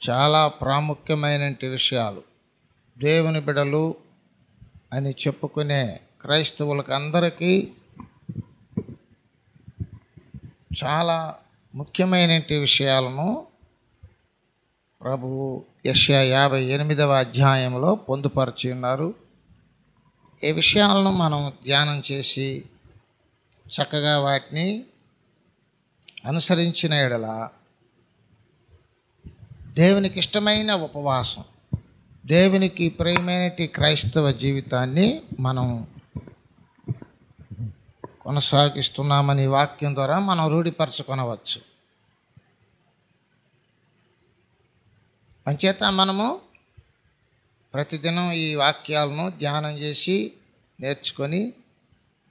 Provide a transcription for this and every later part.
చాలా ప్రాముఖ్యమైన విషయాలు దేవుని బిడ్డలు అని చెప్పుకునే క్రైస్తవులకు అందరికీ చాలా ముఖ్యమైన విషయాలను ప్రభువు యెషయా 58వ అధ్యాయంలో పొందుపరిచి ఉన్నారు. ఈ విషయాలను మనం ధ్యానం చేసి చక్కగా వాటిని అనుసరించిన ఎడల దేవునికి ఇష్టమైన ఉపవాసం, దేవునికి ప్రియమైన క్రైస్తవ జీవితాన్ని మనం కొనసాగిస్తున్నామని వాక్యం ద్వారా మనం రూఢిపరచుకొనవచ్చు. అంచేత మనము ప్రతిదినం ఈ వాక్యాలను ధ్యానం చేసి నేర్చుకొని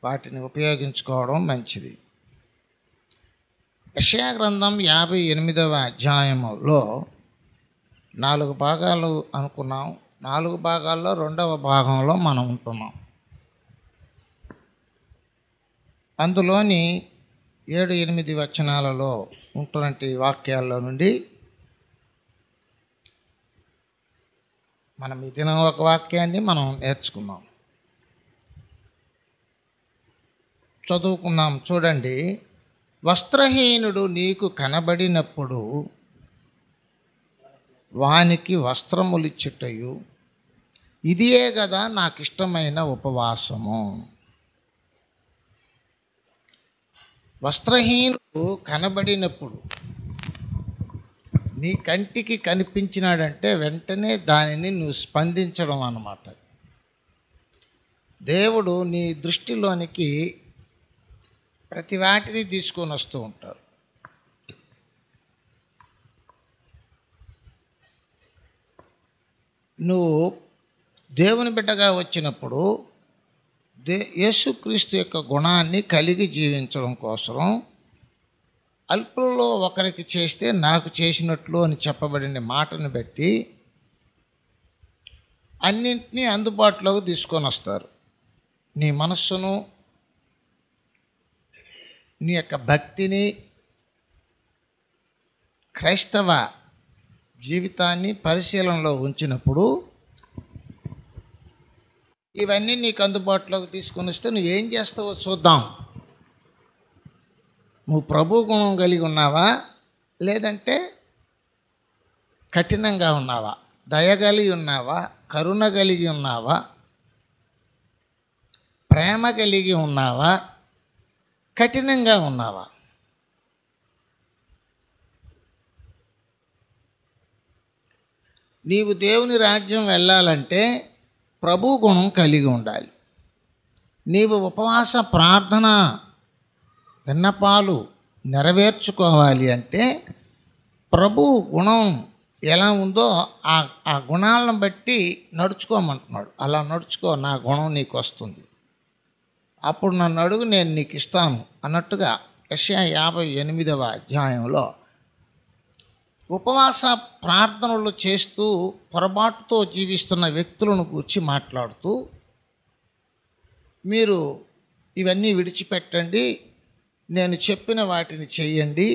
వాటిని ఉపయోగించుకోవడం మంచిది. యెషయా గ్రంథం 58వ అధ్యాయములో 4 భాగాలు అనుకున్నాం. 4 భాగాల్లో 2వ భాగంలో మనం ఉంటున్నాం. అందులోని 7-8 వచనాలలో ఉంటున్నటువంటి వాక్యాల్లో నుండి మనం ఈ దినం ఒక వాక్యాన్ని మనం నేర్చుకున్నాం, చదువుకున్నాం. చూడండి, వస్త్రహీనుడు నీకు కనబడినప్పుడు వానికి వస్త్రములిచ్చుటయు ఇదియే కదా నాకు ఇష్టమైన ఉపవాసము. వస్త్రహీనుడు కనబడినప్పుడు, నీ కంటికి కనిపించినాడంటే వెంటనే దానిని నువ్వు స్పందించడం అన్నమాట. దేవుడు నీ దృష్టిలోనికి ప్రతి వాటిని తీసుకొని వస్తూ ఉంటాడు. నువ్వు దేవుని బిడ్డగా వచ్చినప్పుడు యేసుక్రీస్తు యొక్క గుణాన్ని కలిగి జీవించడం కోసం అల్పులలో ఒకరికి చేస్తే నాకు చేసినట్లు అని చెప్పబడిన మాటను బట్టి అన్నింటినీ అందుబాటులోకి తీసుకొని వస్తారు. నీ మనస్సును, నీ యొక్క భక్తిని, క్రైస్తవ జీవితాన్ని పరిశీలనలో ఉంచినప్పుడు ఇవన్నీ నీకు అందుబాటులోకి తీసుకొని వస్తే నువ్వేం చేస్తావో చూద్దాం. నువ్వు ప్రభు గుణం కలిగి ఉన్నావా, లేదంటే కఠినంగా ఉన్నావా, దయ కలిగి ఉన్నావా, కరుణ కలిగి ఉన్నావా, ప్రేమ కలిగి ఉన్నావా, కఠినంగా ఉన్నావా? నీవు దేవుని రాజ్యం వెళ్ళాలంటే ప్రభు గుణం కలిగి ఉండాలి. నీవు ఉపవాస ప్రార్థన విన్నపాలు నెరవేర్చుకోవాలి అంటే ప్రభు గుణం ఎలా ఉందో ఆ గుణాలను బట్టి నడుచుకోమంటున్నాడు. అలా నడుచుకో, నా గుణం నీకు వస్తుంది, అప్పుడు నన్ను అడుగు, నేను నీకు ఇస్తాను అన్నట్టుగా యెషయా 58వ అధ్యాయంలో ఉపవాస ప్రార్థనలు చేస్తూ పొరపాటుతో జీవిస్తున్న వ్యక్తులను గురించి మాట్లాడుతూ, మీరు ఇవన్నీ విడిచిపెట్టండి, నేను చెప్పిన వాటిని చేయండి,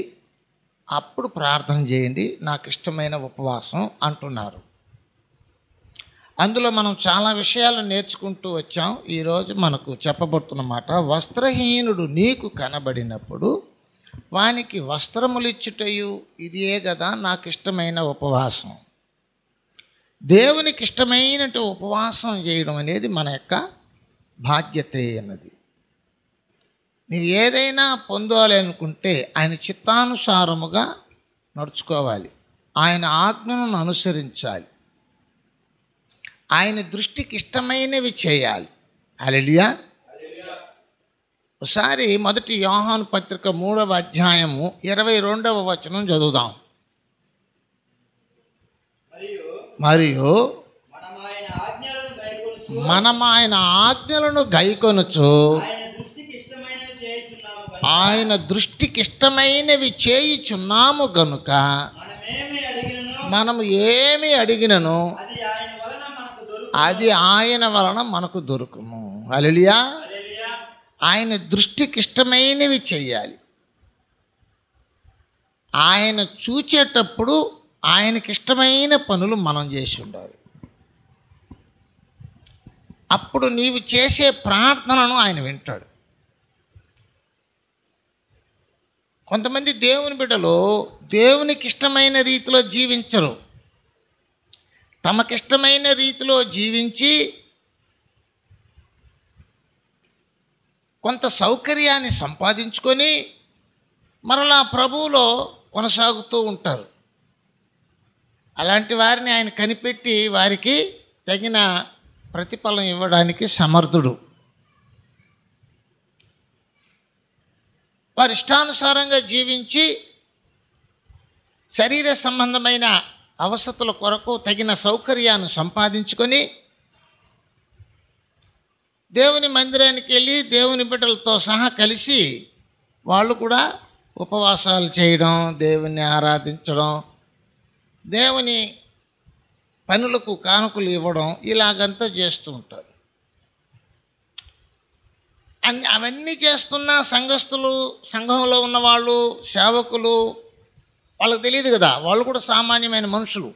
అప్పుడు ప్రార్థన చేయండి, నాకు ఇష్టమైన ఉపవాసం అంటున్నారు. అందులో మనం చాలా విషయాలు నేర్చుకుంటూ వచ్చాం. ఈరోజు మనకు చెప్పబడుతున్న మాట, వస్త్రహీనుడు నీకు కనబడినప్పుడు వానికి వస్త్రములిచ్చుటయు ఇదియే కదా నాకు ఇష్టమైన ఉపవాసం. దేవునికి ఇష్టమైన ఉపవాసం చేయడం అనేది మన యొక్క బాధ్యత అన్నది. నీవు ఏదైనా పొందాలి అనుకుంటే ఆయన చిత్తానుసారముగా నడుచుకోవాలి, ఆయన ఆజ్ఞను అనుసరించాలి, ఆయన దృష్టికి ఇష్టమైనవి చేయాలి. హల్లెలూయా. ఒకసారి 1 యోహాను పత్రిక 3వ అధ్యాయము 22వ వచనం చదువుదాం. మరియు మనం ఆయన ఆజ్ఞలను గైకొనుచు ఆయన దృష్టికి ఇష్టమైనవి చేయుచున్నాము గనుక మనము ఏమి అడిగినను అది ఆయన వలన మనకు దొరుకును. హల్లెలూయా. ఆయన దృష్టికి ఇష్టమైనవి చేయాలి. ఆయన చూచేటప్పుడు ఆయనకిష్టమైన పనులు మనం చేసి ఉండాలి. అప్పుడు నీవు చేసే ప్రార్థనను ఆయన వింటాడు. కొంతమంది దేవుని బిడ్డలు దేవునికి ఇష్టమైన రీతిలో జీవించరు. తమకిష్టమైన రీతిలో జీవించి కొంత సౌకర్యాన్ని సంపాదించుకొని మరలా ప్రభువులో కొనసాగుతూ ఉంటారు. అలాంటి వారిని ఆయన కనిపెట్టి వారికి తగిన ప్రతిఫలం ఇవ్వడానికి సమర్థుడు. వారి ఇష్టానుసారంగా జీవించి శరీర సంబంధమైన అవసరతల కొరకు తగిన సౌకర్యాన్ని సంపాదించుకొని దేవుని మందిరానికి వెళ్ళి దేవుని బిడ్డలతో సహా కలిసి వాళ్ళు కూడా ఉపవాసాలు చేయడం, దేవుని ఆరాధించడం, దేవుని పనులకు కానుకలు ఇవ్వడం, ఇలాగంతా చేస్తూ ఉంటారు. అవన్నీ చేస్తున్న సంఘస్థులు, సంఘంలో ఉన్నవాళ్ళు, సేవకులు, వాళ్ళకి తెలియదు కదా, వాళ్ళు కూడా సామాన్యమైన మనుషులు.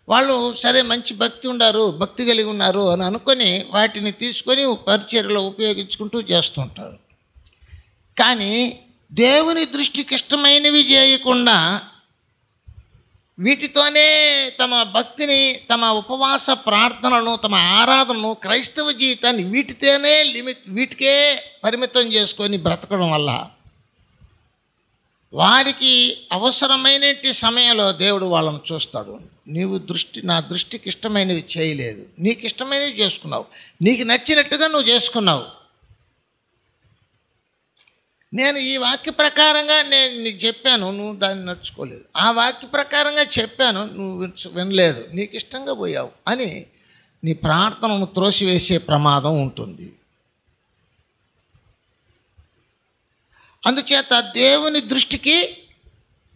వాళ్ళు సరే మంచి భక్తి ఉన్నారు, భక్తి కలిగి ఉన్నారు అని అనుకొని వాటిని తీసుకొని పరిచర్యలో ఉపయోగించుకుంటూ చేస్తుంటారు. కానీ దేవుని దృష్టికి ఇష్టమైనవి చేయకుండా వీటితోనే తమ భక్తిని, తమ ఉపవాస ప్రార్థనలను, తమ ఆరాధనను, క్రైస్తవ జీవితాన్ని వీటికే పరిమితం చేసుకొని బ్రతకడం వల్ల వారికి అవసరమైన సమయంలో దేవుడు వాళ్ళని చూస్తాడు. నీవు నా దృష్టికి ఇష్టమైనవి చేయలేదు, నీకు ఇష్టమైనవి చేసుకున్నావు, నీకు నచ్చినట్టుగా నువ్వు చేసుకున్నావు. నేను ఈ వాక్య ప్రకారంగా నేను నీకు చెప్పాను, నువ్వు దాన్ని నడుచుకోలేదు. ఆ వాక్య ప్రకారంగా చెప్పాను, నువ్వు వినలేదు, నీకు ఇష్టంగా పోయావు అని నీ ప్రార్థనను త్రోసివేసే ప్రమాదం ఉంటుంది. అందుచేత దేవుని దృష్టికి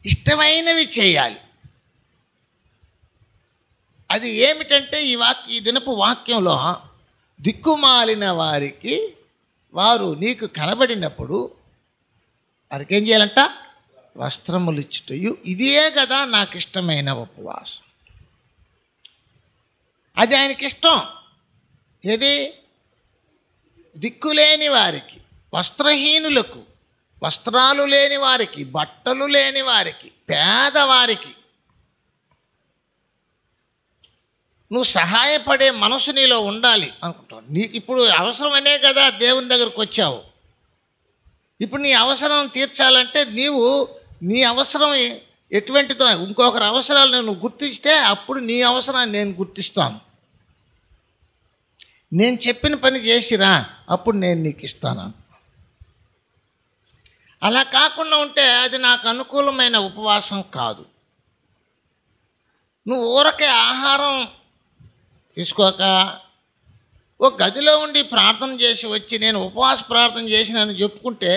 ఇష్టమైనవి చేయాలి. అది ఏమిటంటే ఈ దినపు వాక్యంలో దిక్కుమాలిన వారికి వారు నీకు కనబడినప్పుడు వారికి ఏం చేయాలంట? వస్త్రములు ఇచ్చుటయు ఇదే కదా నాకు ఇష్టమైన ఉపవాసం. అది ఆయనకి ఇష్టం. ఏది? దిక్కులేని వారికి, వస్త్రహీనులకు, వస్త్రాలు లేని వారికి, బట్టలు లేని వారికి, పేదవారికి నువ్వు సహాయపడే మనసు నీలో ఉండాలి అనుకుంటావు. నీకు ఇప్పుడు అవసరమనే కదా దేవుని దగ్గరకు వచ్చావు. ఇప్పుడు నీ అవసరం తీర్చాలంటే నీ అవసరం ఎటువంటిదో ఇంకొకరి అవసరాలు నువ్వు గుర్తిస్తే అప్పుడు నీ అవసరాన్ని నేను గుర్తిస్తాను. నేను చెప్పిన పని చేసిరా, అప్పుడు నేను నీకు ఇస్తాను. అలా కాకుండా ఉంటే అది నాకు అనుకూలమైన ఉపవాసం కాదు. నువ్వు ఊరకే ఆహారం తీసుకోక ఒక గదిలో ఉండి ప్రార్థన చేసి వచ్చి నేను ఉపవాస ప్రార్థన చేసినని చెప్పుకుంటే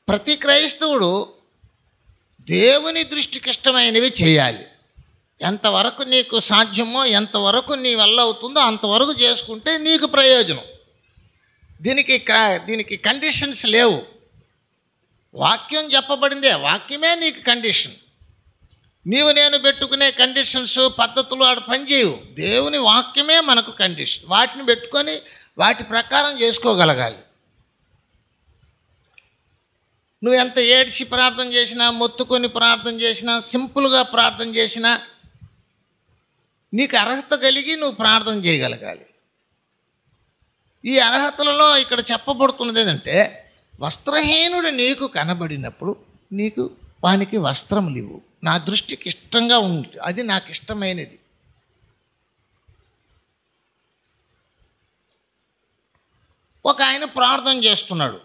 ప్రతి క్రైస్తవుడు దేవుని దృష్టికి ఇష్టమైనవి చేయాలి. ఎంతవరకు నీకు సాధ్యమో, ఎంతవరకు నీ వల్ల అవుతుందో అంతవరకు చేసుకుంటే నీకు ప్రయోజనం. దీనికి కండిషన్స్ లేవు. వాక్యం చెప్పబడిందే, వాక్యమే నీకు కండిషన్. నేను పెట్టుకునే కండిషన్స్, పద్ధతులు ఆడ పనిచేయవు. దేవుని వాక్యమే మనకు కండిషన్. వాటిని పెట్టుకొని వాటి ప్రకారం చేసుకోగలగాలి. నువ్వు ఎంత ఏడ్చి ప్రార్థన చేసినా, మొత్తుకొని ప్రార్థన చేసినా, సింపుల్గా ప్రార్థన చేసినా నీకు అర్హత కలిగి నువ్వు ప్రార్థన చేయగలగాలి. ఈ అర్హతలలో ఇక్కడ చెప్పబడుతున్నది ఏంటంటే, వస్త్రహీనుడు నీకు కనబడినప్పుడు నీకు వానికి వస్త్రములు ఇవ్వు. నా దృష్టికి ఇష్టంగా ఉంది, అది నాకు ఇష్టమైనది. ఒక ఆయన ప్రార్థన చేస్తున్నాడు.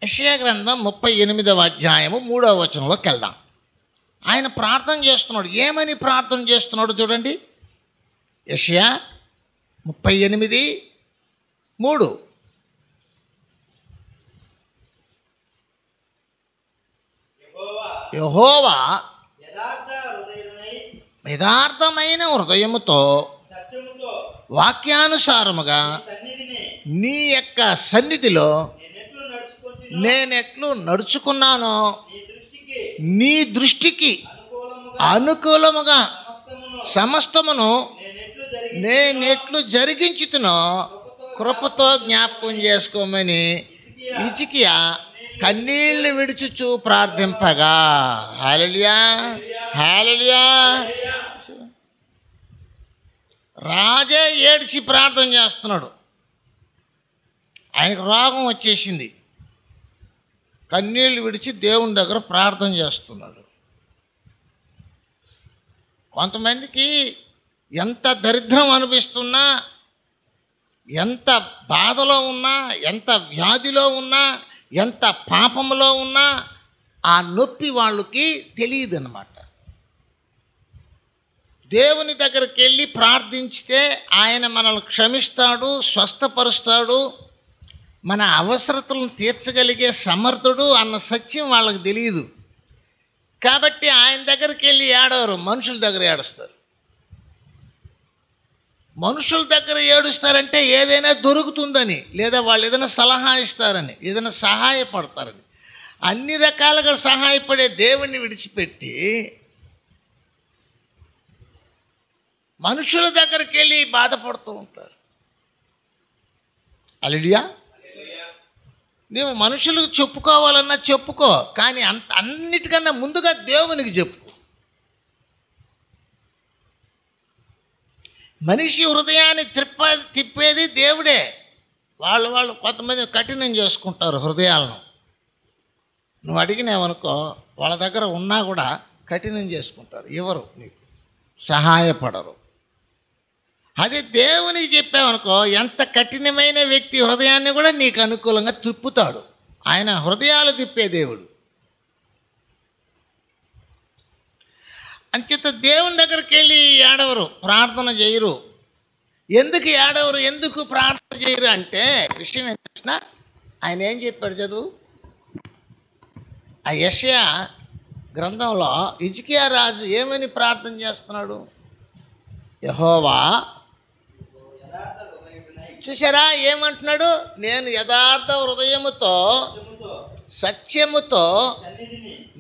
యెషయా గ్రంథం 38వ అధ్యాయము 3వ వచనంలోకి వెళ్దాం. ఆయన ప్రార్థన చేస్తున్నాడు. ఏమని ప్రార్థన చేస్తున్నాడు చూడండి. యెషయా 38:3. యెహోవా యథార్థమైన హృదయముతో వాక్యానుసారముగా నీ యొక్క సన్నిధిలో నేనెట్లు నడుచుకున్నానో నీ దృష్టికి అనుకూలముగా సమస్తమును నేనెట్లు జరిగించుతునో కృపతో జ్ఞాపకం చేసుకోమని హిజ్కియా కన్నీళ్లు విడుచుచు ప్రార్థింపగా. హల్లెలూయా, హల్లెలూయా. రాజే ఏడ్చి ప్రార్థన చేస్తున్నాడు. ఆయనకు రోగం వచ్చేసింది. కన్నీళ్లు విడిచి దేవుని దగ్గర ప్రార్థన చేస్తున్నాడు. కొంతమందికి ఎంత దరిద్రం అనిపిస్తున్నా, ఎంత బాధలో ఉన్నా, ఎంత వ్యాధిలో ఉన్నా, ఎంత పాపంలో ఉన్నా ఆ నొప్పి వాళ్ళకి తెలియదు అన్నమాట. దేవుని దగ్గరికి వెళ్ళి ప్రార్థించితే ఆయన మనల్ని క్షమిస్తాడు, స్వస్థపరుస్తాడు, మన అవసరతలను తీర్చగలిగే సమర్థుడు అన్న సత్యం వాళ్ళకి తెలియదు. కాబట్టి ఆయన దగ్గరికి వెళ్ళి ఏడవరు, మనుషుల దగ్గర ఏడుస్తారు. మనుషుల దగ్గర ఏడుస్తారంటే ఏదైనా దొరుకుతుందని, లేదా వాళ్ళు ఏదైనా సలహా ఇస్తారని, ఏదైనా సహాయపడతారని. అన్ని రకాలుగా సహాయపడే దేవుణ్ణి విడిచిపెట్టి మనుషుల దగ్గరికి వెళ్ళి బాధపడుతూ ఉంటారు. హల్లెలూయా. నువ్వు మనుషులకు చెప్పుకోవాలన్నా చెప్పుకో, కానీ అన్నిటికన్నా ముందుగా దేవునికి చెప్పుకో. మనిషి హృదయాన్ని తిప్పేది దేవుడే. వాళ్ళు కొంతమంది కఠినం చేసుకుంటారు హృదయాలను. నువ్వు అడిగినావనుకో, వాళ్ళ దగ్గర ఉన్నా కూడా కఠినం చేసుకుంటారు, ఎవరు నీకు సహాయపడరు. అదే దేవునికి చెప్పావనుకో, ఎంత కఠినమైన వ్యక్తి హృదయాన్ని కూడా నీకు అనుకూలంగా తిప్పుతాడు. ఆయన హృదయాలు తిప్పే దేవుడు. అంచేత దేవుని దగ్గరికి వెళ్ళి ఏడవరు, ప్రార్థన చేయరు. ఎందుకు ఏడవరు, ఎందుకు ప్రార్థన చేయరు అంటే విషయం ఏం తెలిసిన, ఆయన ఏం చెప్పాడు చదువు. ఆ యెషయా గ్రంథంలో హిజ్కియా రాజు ఏమని ప్రార్థన చేస్తున్నాడు. యెహోవా, చూసారా ఏమంటున్నాడు, నేను యథార్థ హృదయముతో సత్యముతో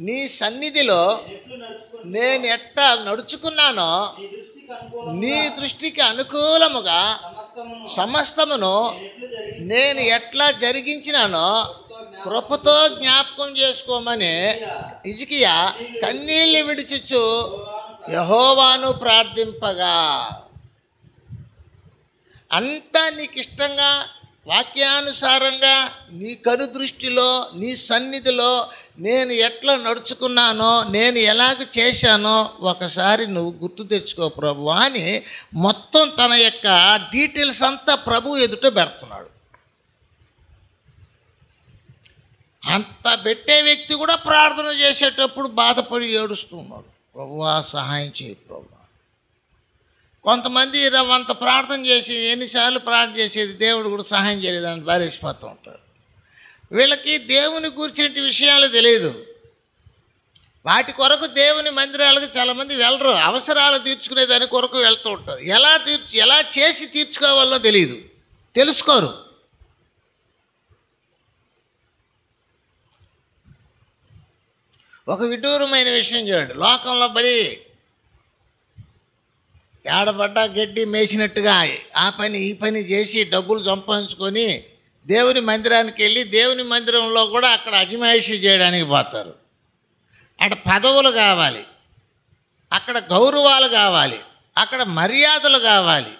నీ సన్నిధిలో నేను ఎట్లా నడుచుకున్నానో నీ దృష్టికి అనుకూలముగా సమస్తమును నేను ఎట్లా జరిగించినానో కృపతో జ్ఞాపకం చేసుకోమని హిజ్కియా కన్నీళ్లు విడిచిచు యెహోవాను ప్రార్థింపగా. అంతా నీకు ఇష్టంగా వాక్యానుసారంగా నీ కనుదృష్టిలో నీ సన్నిధిలో నేను ఎట్లా నడుచుకున్నానో, నేను ఎలాగ చేశానో ఒకసారి నువ్వు గుర్తు తెచ్చుకో ప్రభు అని మొత్తం తన యొక్క డీటెయిల్స్ అంతా ప్రభు ఎదుట పెడుతున్నాడు. అంత పెట్టే వ్యక్తి కూడా ప్రార్థన చేసేటప్పుడు బాధపడి ఏడుస్తున్నాడు, ప్రభువా సహాయం చేయి ప్రభు. కొంతమంది అంత ప్రార్థన చేసి ఎన్నిసార్లు ప్రార్థన చేసేది దేవుడు కూడా సహాయం చేయలేదని బారేసిపోతూ ఉంటారు. వీళ్ళకి దేవుని గురించిన విషయాలు తెలియదు. వాటి కొరకు దేవుని మందిరాలకు చాలామంది వెళ్ళరు, అవసరాలు తీర్చుకునే దాని కొరకు వెళ్తూ ఉంటారు. ఎలా చేసి తీర్చుకోవాలో తెలియదు, తెలుసుకోరు. ఒక విడ్డూరమైన విషయం చూడండి. లోకంలో పడి ఏడబడ్డా గడ్డి మేసినట్టుగా ఆ పని ఈ పని చేసి డబ్బులు సంపాదించుకొని దేవుని మందిరానికి వెళ్ళి దేవుని మందిరంలో కూడా అక్కడ అజమాయిషీ చేయడానికి పోతారు. అక్కడ పదవులు కావాలి, అక్కడ గౌరవాలు కావాలి, అక్కడ మర్యాదలు కావాలి.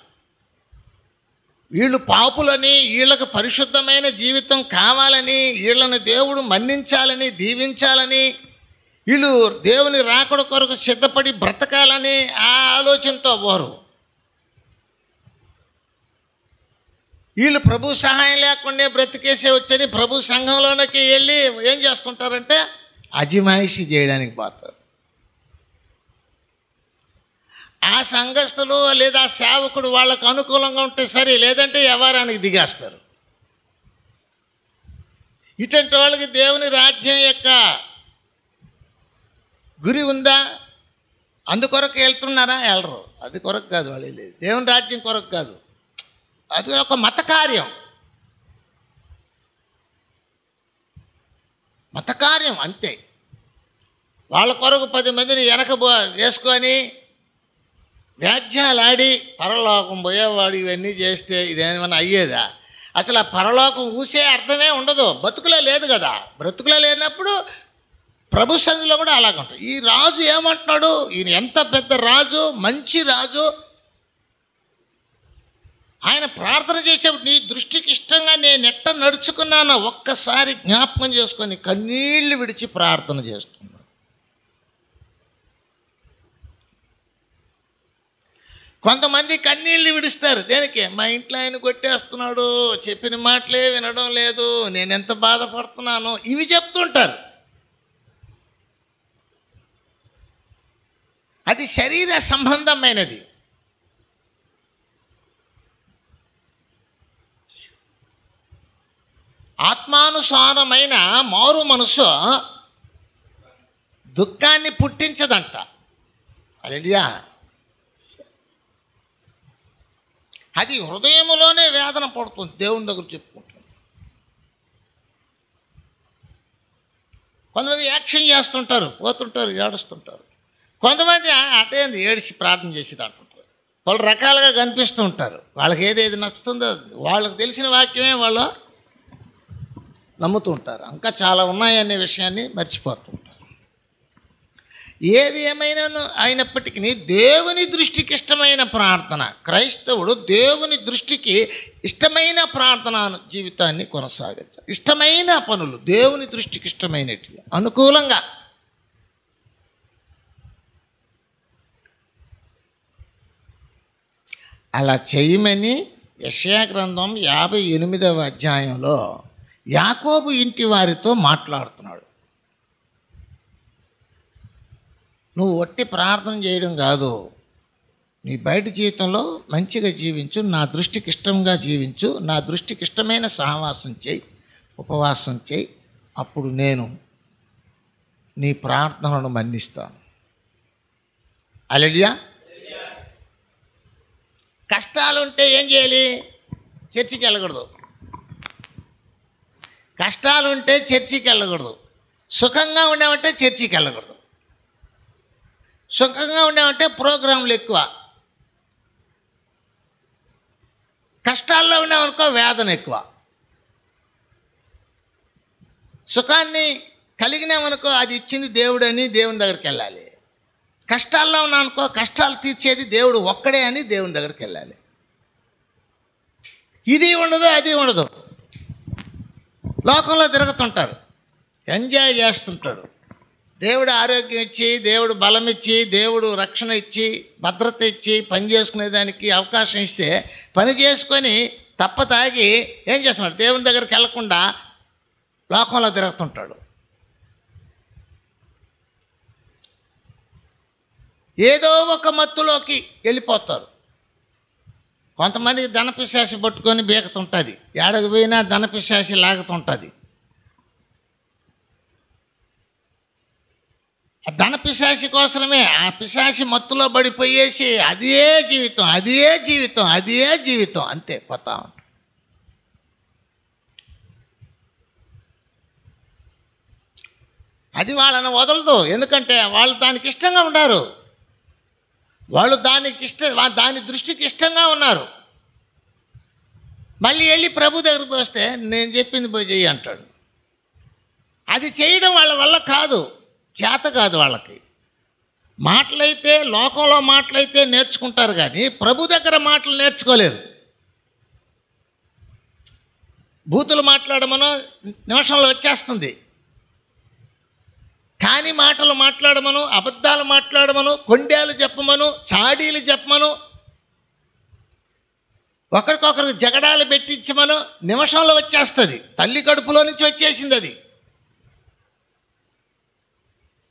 వీళ్ళు పాపులని, వీళ్ళకు పరిశుద్ధమైన జీవితం కావాలని, వీళ్ళని దేవుడు మన్నించాలని, దీవించాలని, వీళ్ళు దేవుని రాకడ కొరకు సిద్ధపడి బ్రతకాలని ఆ ఆలోచనతో పోరు. వీళ్ళు ప్రభు సహాయం లేకుండా బ్రతికేసే వచ్చని ప్రభు సంఘంలోనికి వెళ్ళి ఏం చేస్తుంటారంటే అజమాయిషీ చేయడానికి పోతారు. ఆ సంఘస్థులు లేదా సేవకుడు వాళ్ళకు అనుకూలంగా ఉంటే సరే, లేదంటే వ్యవహారానికి దిగేస్తారు. ఇటువంటి వాళ్ళకి దేవుని రాజ్యం యొక్క గురి ఉందా? అందుకొరకు వెళ్తున్నారా? వెళ్ళరు. అది కొరకు కాదు, వాళ్ళు వెళ్ళేది దేవుని రాజ్యం కొరకు కాదు, అది ఒక మత కార్యం. మతకార్యం అంతే. వాళ్ళ కొరకు 10 మందిని వేసుకొని వ్యాజ్యాలాడి పరలోకం పోయేవాడు ఇవన్నీ చేస్తే ఇదేమైనా అయ్యేదా? అసలు ఆ పరలోకం ఊసే అర్థమే ఉండదు. బతుకులో లేదు కదా. బ్రతుకులో లేనప్పుడు ప్రభు సన్నిధిలో కూడా అలాగ ఉంటుంది. ఈ రాజు ఏమంటున్నాడు? ఈయన ఎంత పెద్ద రాజు, మంచి రాజు. ఆయన ప్రార్థన చేసేప్పుడు నీ దృష్టికి ఇష్టంగా నేను ఎట్ట నడుచుకున్నానో ఒక్కసారి జ్ఞాపకం చేసుకొని కన్నీళ్లు విడిచి ప్రార్థన చేస్తున్నాడు. కొంతమంది కన్నీళ్ళు విడుస్తారు. దేనికి? మా ఇంట్లో ఆయన కొట్టేస్తున్నాడు, చెప్పిన మాటలే వినడం లేదు, నేను ఎంత బాధపడుతున్నాను, ఇవి చెప్తుంటారు. అది శరీర సంబంధమైనది. ఆత్మానుసారమైన మారు మనసు దుఃఖాన్ని పుట్టించదంట. హల్లెలూయా. అది హృదయంలోనే వేదన పడుతుంది. దేవుని దగ్గర చెప్పుకుంటుంది. కొంతమంది యాక్షన్ చేస్తుంటారు, పోతుంటారు, ఏడుస్తుంటారు. కొంతమంది అటేంది ఏడిచి ప్రార్థన చేసేది అంటుంటారు. వాళ్ళు రకాలుగా కనిపిస్తూ ఉంటారు. వాళ్ళకి ఏదేది నచ్చుతుందో వాళ్ళకి తెలిసిన వాక్యమే వాళ్ళు నమ్ముతూ ఉంటారు. ఇంకా చాలా ఉన్నాయనే విషయాన్ని మర్చిపోతుంటారు. ఏది ఏమైనాను అయినప్పటికీ దేవుని దృష్టికి ఇష్టమైన ప్రార్థన, క్రైస్తవుడు దేవుని దృష్టికి ఇష్టమైన ప్రార్థన జీవితాన్ని కొనసాగించాలి. ఇష్టమైన పనులు దేవుని దృష్టికి ఇష్టమైనట్టు అనుకూలంగా. అలా చేయమని యెషయా గ్రంథం 58వ అధ్యాయంలో యాకోబు ఇంటి వారితో మాట్లాడుతున్నాడు. నువ్వు ఒట్టి ప్రార్థన చేయడం కాదు, నీ బయట జీవితంలో మంచిగా జీవించు, నా దృష్టికి ఇష్టంగా జీవించు, నా దృష్టికి ఇష్టమైన సహవాసం చేయి, ఉపవాసం చేయి, అప్పుడు నేను నీ ప్రార్థనను మన్నిస్తాను. హల్లెలూయా. కష్టాలు ఉంటే ఏం చేయాలి? చర్చికి వెళ్ళకూడదు. కష్టాలు ఉంటే చర్చికి వెళ్ళకూడదు. సుఖంగా ఉన్నామంటే చర్చికి వెళ్ళకూడదు. సుఖంగా ఉన్నామంటే ప్రోగ్రాంలు ఎక్కువ. కష్టాల్లో ఉన్నామనుకో వేదన ఎక్కువ. సుఖాన్ని కలిగినామనుకో అది ఇచ్చింది దేవుడు అని దేవుని దగ్గరికి వెళ్ళాలి. కష్టాల్లో ఉన్నామనుకో కష్టాలు తీర్చేది దేవుడు ఒక్కడే అని దేవుని దగ్గరికి వెళ్ళాలి. ఇది ఉండదు, అది ఉండదు. లోకంలో తిరుగుతుంటారు, ఎంజాయ్ చేస్తుంటాడు. దేవుడు ఆరోగ్యం ఇచ్చి, దేవుడు బలం ఇచ్చి, దేవుడు రక్షణ ఇచ్చి, భద్రత ఇచ్చి, పని చేసుకునేదానికి అవకాశం ఇస్తే పని చేసుకొని తాగి ఏం చేస్తున్నాడు? దేవుని దగ్గరికి వెళ్లకుండా లోకంలో తిరుగుతుంటాడు. ఏదో ఒక మత్తులోకి వెళ్ళిపోతారు. కొంతమందికి ధనపిశాసి పట్టుకొని బీకుతుంటుంది, ఏడకు పోయినా ధనపిశాసి లాగుతుంటుంది. ఆ ధనపిశాసి కోసమే ఆ పిశాసి మత్తులో పడిపోయేసి అదే జీవితం, అదే జీవితం, అదే జీవితం అంతే పోతా ఉంటాం. అది వాళ్ళని వదలదు. ఎందుకంటే వాళ్ళు దానికి ఇష్టంగా ఉన్నారు. వాళ్ళు దాని దృష్టికి ఇష్టంగా ఉన్నారు. మళ్ళీ వెళ్ళి ప్రభు దగ్గరికి వస్తే నేను చెప్పింది పోయి చెయ్యి అంటాడు. అది చేయడం వాళ్ళ వల్ల కాదు, చేత కాదు వాళ్ళకి. మాటలైతే లోకంలో మాటలైతే నేర్చుకుంటారు, కానీ ప్రభు దగ్గర మాటలు నేర్చుకోలేరు. బూతులు మాట్లాడమనో నిమిషంలో వచ్చేస్తుంది, కానీ మాటలు మాట్లాడమను, అబద్ధాలు మాట్లాడమను, కొండేలు చెప్పమను, చాడీలు చెప్పమను, ఒకరికొకరికి జగడాలు పెట్టించమను, నిమిషంలో వచ్చేస్తుంది. తల్లి కడుపులో నుంచి వచ్చేసింది అది.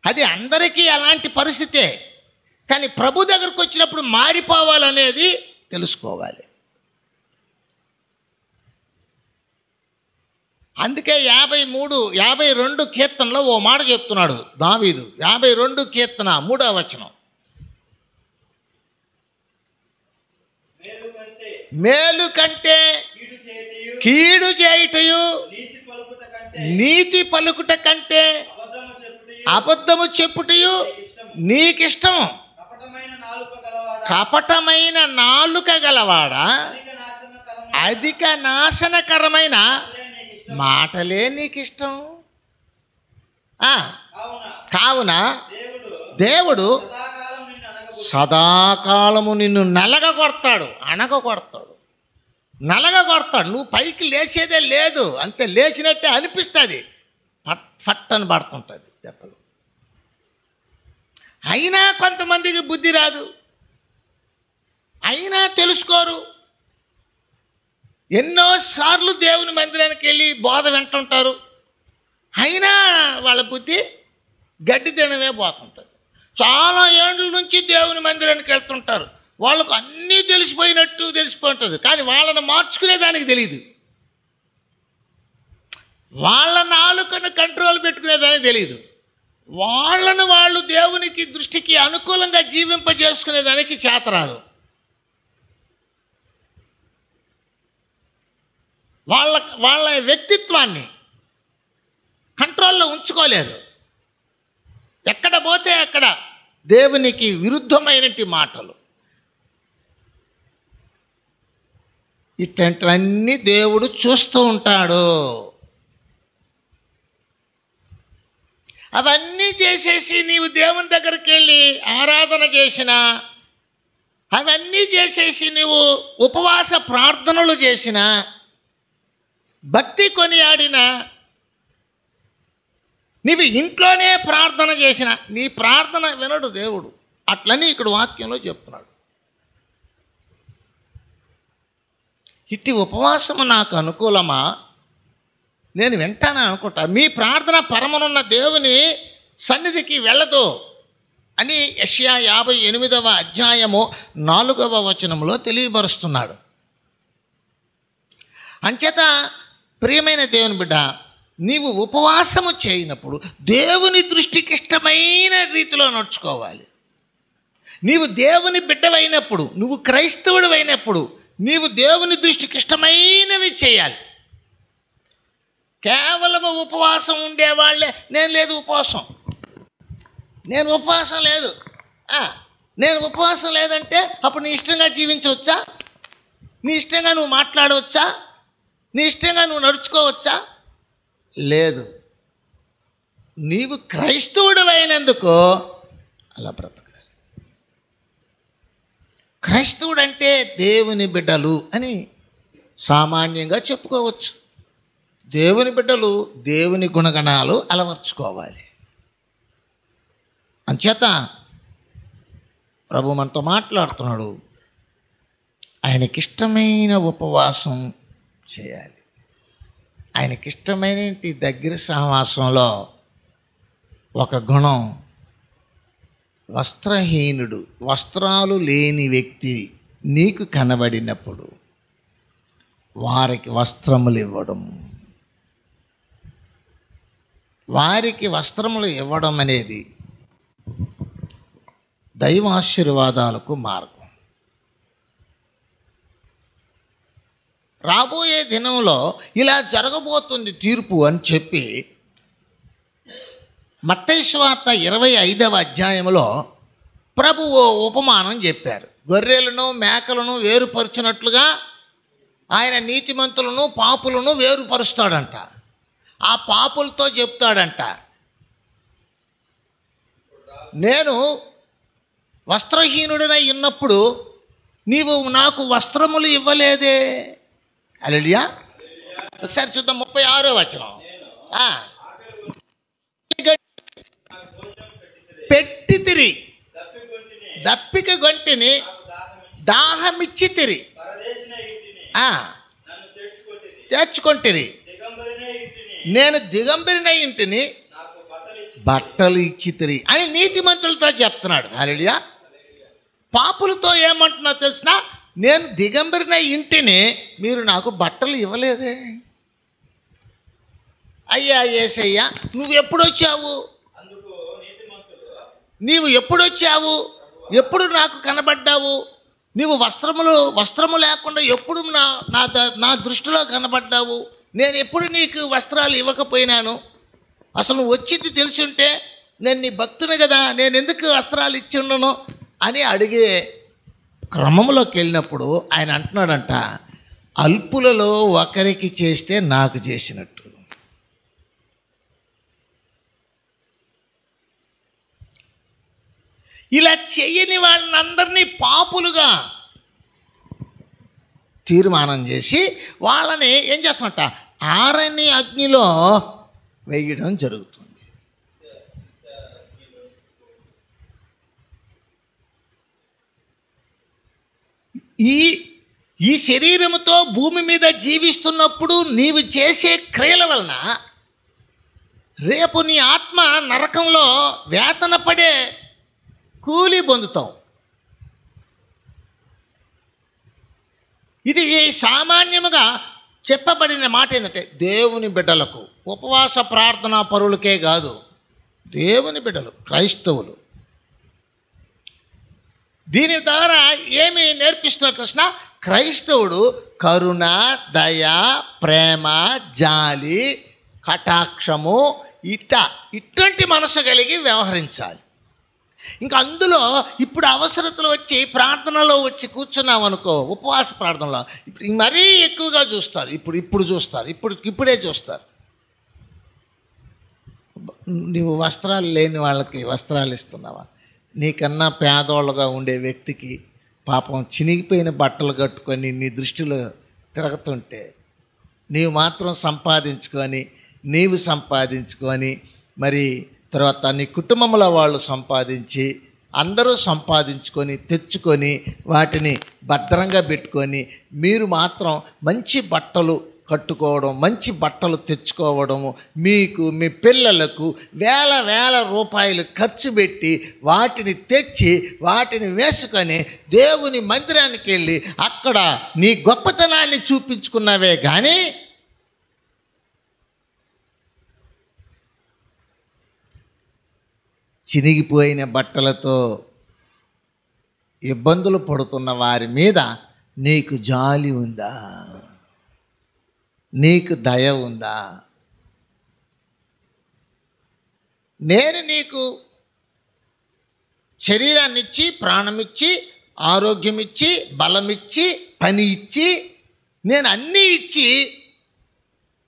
అది అందరికీ అలాంటి పరిస్థితే. కానీ ప్రభు దగ్గరకు వచ్చినప్పుడు మారిపోవాలనేది తెలుసుకోవాలి. అందుకే 52 కీర్తనలో ఓ మాట చెప్తున్నాడు దావీదు. 52 కీర్తన 3వ వచనం, మేలు కంటే కీడు చేయుటయు నీతి పలుకుట కంటే అబద్ధము చెప్పుటయు నీకిష్టం. కపటమైన నాలుక గలవాడా, అధిక నాశనకరమైన మాటలే నీకిష్టం. కావున దేవుడు సదాకాలము నిన్ను నలగగొడతాడు, అణగగొడతాడు, నలగగొడతాడు. నువ్వు పైకి లేచేదే లేదు, అంతే. లేచినట్టే అనిపిస్తుంది, ఫట్ ఫట్ అని పడుతుంటుంది దెబ్బలు. అయినా కొంతమందికి బుద్ధి రాదు, అయినా తెలుసుకోరు. ఎన్నోసార్లు దేవుని మందిరానికి వెళ్ళి బోధ వింటుంటారు, అయినా వాళ్ళ బుద్ధి గడ్డి తినవే పోతుంటుంది. చాలా ఏళ్ళ నుంచి దేవుని మందిరానికి వెళ్తుంటారు, వాళ్ళకు అన్నీ తెలిసిపోయినట్టు తెలిసిపోతుంది, కానీ వాళ్ళని మార్చుకునేదానికి తెలియదు. వాళ్ళ నాలుకను కంట్రోల్ పెట్టుకునేదానికి తెలియదు. వాళ్ళను వాళ్ళు దేవునికి దృష్టికి అనుకూలంగా జీవింపజేసుకునేదానికి చేతరాదు. వాళ్ళ వ్యక్తిత్వాన్ని కంట్రోల్లో ఉంచుకోలేదు. ఎక్కడ పోతే అక్కడ దేవునికి విరుద్ధమైనటి మాటలు, ఇట్లాంటివన్నీ దేవుడు చూస్తూ ఉంటాడు. అవన్నీ చేసేసి నీవు దేవుని దగ్గరికి వెళ్ళి ఆరాధన చేసినా, అవన్నీ చేసేసి నువ్వు ఉపవాస ప్రార్థనలు చేసినా, భక్తి కొనియాడినా, నీవు ఇంట్లోనే ప్రార్థన చేసిన నీ ప్రార్థన వినడు దేవుడు. అట్లని ఇక్కడ వాక్యంలో చెప్తున్నాడు. ఇట్టి ఉపవాసము నాకు అనుకూలమా, నేను వింటానని అనుకుంటా. మీ ప్రార్థన పరమనున్న దేవుని సన్నిధికి వెళ్ళదు అని యెషయా 58వ అధ్యాయము 4వ వచనంలో తెలియపరుస్తున్నాడు. అంచేత ప్రియమైన దేవుని బిడ్డ, నీవు ఉపవాసము చేయనప్పుడు దేవుని దృష్టికి ఇష్టమైన రీతిలో నడుచుకోవాలి. నీవు దేవుని బిడ్డవైనప్పుడు, నువ్వు క్రైస్తవుడు అయినప్పుడు, నీవు దేవుని దృష్టికి ఇష్టమైనవి చేయాలి. కేవలము ఉపవాసం ఉండేవాళ్ళే, నేను లేదు ఉపవాసం, నేను ఉపవాసం లేదు, నేను ఉపవాసం లేదంటే అప్పుడు నీ ఇష్టంగా జీవించవచ్చా, నీ ఇష్టంగా నువ్వు మాట్లాడవచ్చా, నీ ఇష్టంగా నువ్వు నడుచుకోవచ్చా? లేదు. నీవు క్రైస్తవుడు అయినందుకు అలా బ్రతకాలి. క్రైస్తవుడు అంటే దేవుని బిడ్డలు అని సామాన్యంగా చెప్పుకోవచ్చు. దేవుని బిడ్డలు దేవుని గుణగణాలు అలవర్చుకోవాలి. అంచేత ప్రభు మనతో మాట్లాడుతున్నాడు. ఆయనకిష్టమైన ఉపవాసం చేయాలి. ఆయనకిష్టమైన దగ్గర సహవాసంలో ఒక గుణం, వస్త్రహీనుడు, వస్త్రాలు లేని వ్యక్తి నీకు కనబడినప్పుడు వారికి వస్త్రములు ఇవ్వడం, వారికి వస్త్రములు ఇవ్వడం అనేది దైవాశీర్వాదాలకు మార్గం. రాబోయే దినంలో ఇలా జరగబోతుంది తీర్పు అని చెప్పి మత్తయి సువార్త 25వ అధ్యాయంలో ప్రభువు ఉపమానం చెప్పారు. గొర్రెలను మేకలను వేరుపరిచినట్లుగా ఆయన నీతిమంతులను పాపులను వేరుపరుస్తాడంట. ఆ పాపులతో చెప్తాడంట, నేను వస్త్రహీనుడినై ఉన్నప్పుడు నీవు నాకు వస్త్రములు ఇవ్వలేదే. హల్లెలూయా. ఒకసారి చూద్దాం 36వ వచనం. పెట్టితిరి, దప్పిక గొంటిని, దాహమిచ్చితిరి, తెచ్చుకొంటిరి, నేను దిగంబరినై ఇంటిని, బట్టలు ఇచ్చితిరి అని నీతిమంతులతో చెప్తున్నాడు. హల్లెలూయా. పాపులతో ఏమంటున్నా తెలిసిన, నేను దిగంబరినై ఇంటిని, మీరు నాకు బట్టలు ఇవ్వలేదే. అయ్యా యేసయ్యా, నువ్వు ఎప్పుడొచ్చావు, నీవు ఎప్పుడొచ్చావు, ఎప్పుడు నాకు కనబడ్డావు, నీవు వస్త్రము లేకుండా ఎప్పుడు నా దృష్టిలో కనబడ్డావు, నేను ఎప్పుడు నీకు వస్త్రాలు ఇవ్వకపోయినాను? అసలు నువ్వు వచ్చింది తెలుసుంటే నేను నీ భక్తుని కదా, నేను ఎందుకు వస్త్రాలు ఇచ్చి ఉండను అని అడిగే క్రమంలోకి వెళ్ళినప్పుడు ఆయన అంటున్నాడంట, అల్పులలో ఒకరికి చేస్తే నాకు చేసినట్టు. ఇలా చెయ్యని వాళ్ళందరినీ పాపులుగా తీర్మానం చేసి వాళ్ళని ఏం చేస్తున్నట్ట, ఆరని అగ్నిలో వేయడం జరుగుతుంది. ఈ శరీరముతో భూమి మీద జీవిస్తున్నప్పుడు నీవు చేసే క్రియల వలన రేపు నీ ఆత్మ నరకంలో వేతన పడే కూలి పొందుతావు. ఇది సామాన్యముగా చెప్పబడిన మాట ఏంటంటే, దేవుని బిడ్డలకు, ఉపవాస ప్రార్థనా పరులకే కాదు, దేవుని బిడ్డలు క్రైస్తవులు. దీని ద్వారా ఏమి నేర్పిస్తున్నారు కృష్ణ? క్రైస్తవుడు కరుణ, దయ, ప్రేమ, జాలి, కటాక్షము ఇటువంటి మనసు కలిగి వ్యవహరించాలి. ఇంకా అందులో ఇప్పుడు అవసరతలు వచ్చి ప్రార్థనలో వచ్చి కూర్చున్నాం అనుకో, ఉపవాస ప్రార్థనలో ఇప్పుడు మరీ ఎక్కువగా చూస్తారు. ఇప్పుడే చూస్తారు. నువ్వు వస్త్రాలు లేని వాళ్ళకి వస్త్రాలు ఇస్తున్నావా? నీకన్నా పేదోళ్ళగా ఉండే వ్యక్తికి పాపం చినిగిపోయిన బట్టలు కట్టుకొని నీ దృష్టిలో తిరుగుతుంటే నీవు మాత్రం సంపాదించుకొని మరి తర్వాత నీ కుటుంబంలో వాళ్ళు సంపాదించి అందరూ సంపాదించుకొని తెచ్చుకొని వాటిని భద్రంగా పెట్టుకొని మీరు మాత్రం మంచి బట్టలు కట్టుకోవడం, మంచి బట్టలు తెచ్చుకోవడము, మీకు మీ పిల్లలకు వేల రూపాయలు ఖర్చు పెట్టి వాటిని తెచ్చి వాటిని వేసుకొని దేవుని మందిరానికి వెళ్ళి అక్కడ నీ గొప్పతనాన్ని చూపించుకున్నావే కానీ చినిగిపోయిన బట్టలతో ఇబ్బందులు పడుతున్న వారి మీద నీకు జాలి ఉందా? నీకు దయ ఉందా? నేను నీకు శరీరాన్ని ఇచ్చి, ప్రాణమిచ్చి, ఆరోగ్యమిచ్చి, బలమిచ్చి, పని ఇచ్చి, నేను అన్నీ ఇచ్చి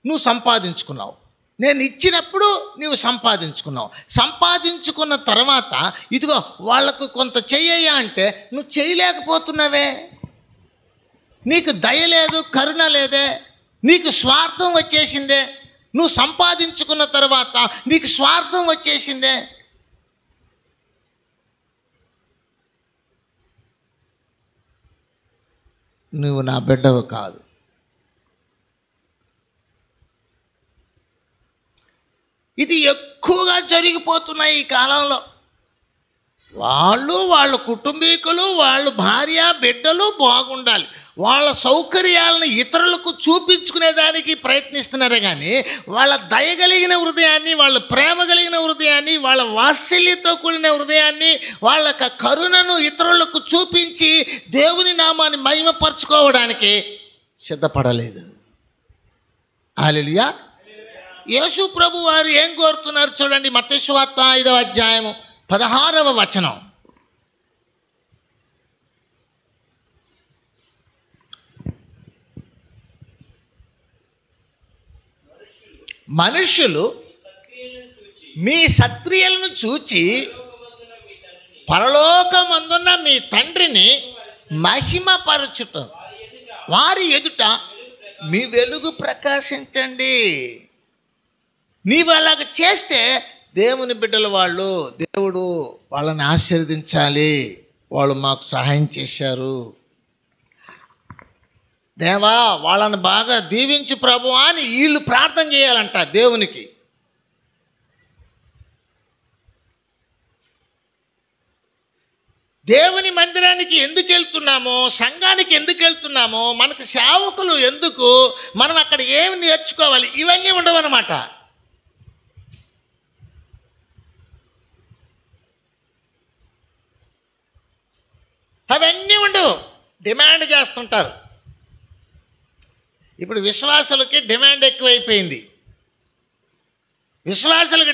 నువ్వు సంపాదించుకున్నావు. నేను ఇచ్చినప్పుడు నువ్వు సంపాదించుకున్నావు. సంపాదించుకున్న తర్వాత ఇదిగో వాళ్లకు కొంత చెయ్యయ్యా అంటే నువ్వు చేయలేకపోతున్నావే. నీకు దయ లేదు, కరుణ లేదే, నీకు స్వార్థం వచ్చేసిందే. నువ్వు సంపాదించుకున్న తర్వాత నీకు స్వార్థం వచ్చేసిందే. నువ్వు నా బిడ్డవు కాదు. ఇది ఎక్కువగా జరిగిపోతున్నాయి ఈ కాలంలో. వాళ్ళ కుటుంబీకులు, వాళ్ళ భార్య బిడ్డలు బాగుండాలి, వాళ్ళ సౌకర్యాలను ఇతరులకు చూపించుకునేదానికి ప్రయత్నిస్తున్నారు. కానీ వాళ్ళ దయగలిగిన హృదయాన్ని, వాళ్ళ ప్రేమ కలిగిన హృదయాన్ని, వాళ్ళ వాత్సల్యంతో కూడిన హృదయాన్ని, వాళ్ళ కరుణను ఇతరులకు చూపించి దేవుని నామాన్ని మహిమపరచుకోవడానికి సిద్ధపడలేదు. హల్లెలూయా. యేసు ప్రభు వారు ఏం కోరుతున్నారు చూడండి. మత్తయి సువార్త 5వ అధ్యాయము 16వ వచనం. మనుషులు మీ సత్క్రియలను చూచి పరలోకమందున్న మీ తండ్రిని మహిమపరచుట, వారి ఎదుట మీ వెలుగు ప్రకాశించండి. నీవు అలాగ చేస్తే దేవుని బిడ్డల వాళ్ళు, దేవుడు వాళ్ళని ఆశీర్వదించాలి. వాళ్ళు మాకు సహాయం చేశారు, దేవా వాళ్ళని బాగా దీవించు ప్రభువా అని వీళ్ళు ప్రార్థన చేయాలంట దేవునికి. దేవుని మందిరానికి ఎందుకు వెళ్తున్నామో, సంఘానికి ఎందుకు వెళ్తున్నామో, మనకు సేవకులు ఎందుకు, మనం అక్కడ ఏమి నేర్చుకోవాలి, ఇవన్నీ ఉండవన్నమాట. అవన్నీ ఉండవు. డిమాండ్ చేస్తుంటారు. ఇప్పుడు విశ్వాసులకి డిమాండ్ ఎక్కువైపోయింది. విశ్వాసులకి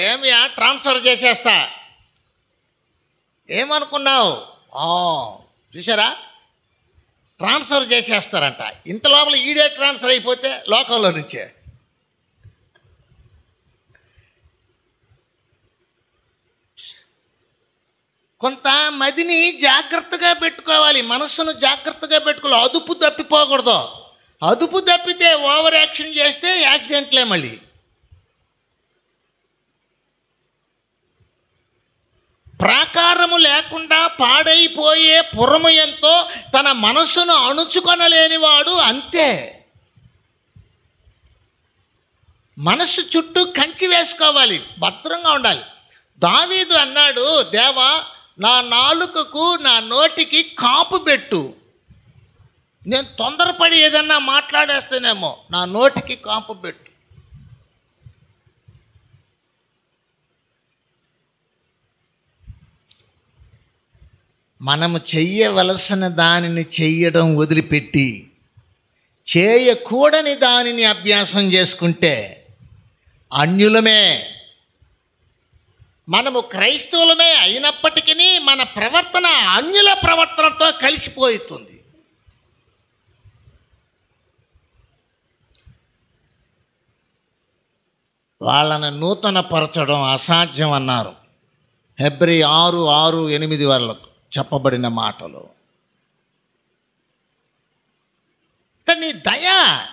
ఏమి ట్రాన్స్ఫర్ చేసేస్తా ఏమనుకున్నావు, చూసారా, ట్రాన్స్ఫర్ చేసేస్తారంట. ఇంత లోపల ఈడే ట్రాన్స్ఫర్ అయిపోతే లోకంలో నుంచే. కొంత మదిని జాగ్రత్తగా పెట్టుకోవాలి, మనస్సును జాగ్రత్తగా పెట్టుకోవాలి. అదుపు తప్పిపోకూడదు. అదుపు తప్పితే ఓవర్ యాక్షన్ చేస్తే యాక్సిడెంట్లే. మళ్ళీ ప్రాకారము లేకుండా పాడైపోయే పురమయంతో తన మనస్సును అణుచుకొనలేనివాడు అంతే. మనస్సు చుట్టూ కంచి వేసుకోవాలి, భద్రంగా ఉండాలి. దావీదు అన్నాడు, దేవా నా నాలుకకు నా నోటికి కాపు పెట్టు. నేను తొందరపడి ఏదన్నా మాట్లాడేస్తేనేమో నా నోటికి కాపు పెట్టు. మనము చెయ్యవలసిన దానిని చెయ్యడం వదిలిపెట్టి చేయకూడని దానిని అభ్యాసం చేసుకుంటే అన్యులమే. మనము క్రైస్తవులమే అయినప్పటికీ మన ప్రవర్తన అన్యుల ప్రవర్తనతో కలిసిపోతుంది. వాళ్ళని నూతనపరచడం అసాధ్యం అన్నారు హెబ్రీ 6:6-8 వరకు చెప్పబడిన మాటలు. నీ దయ,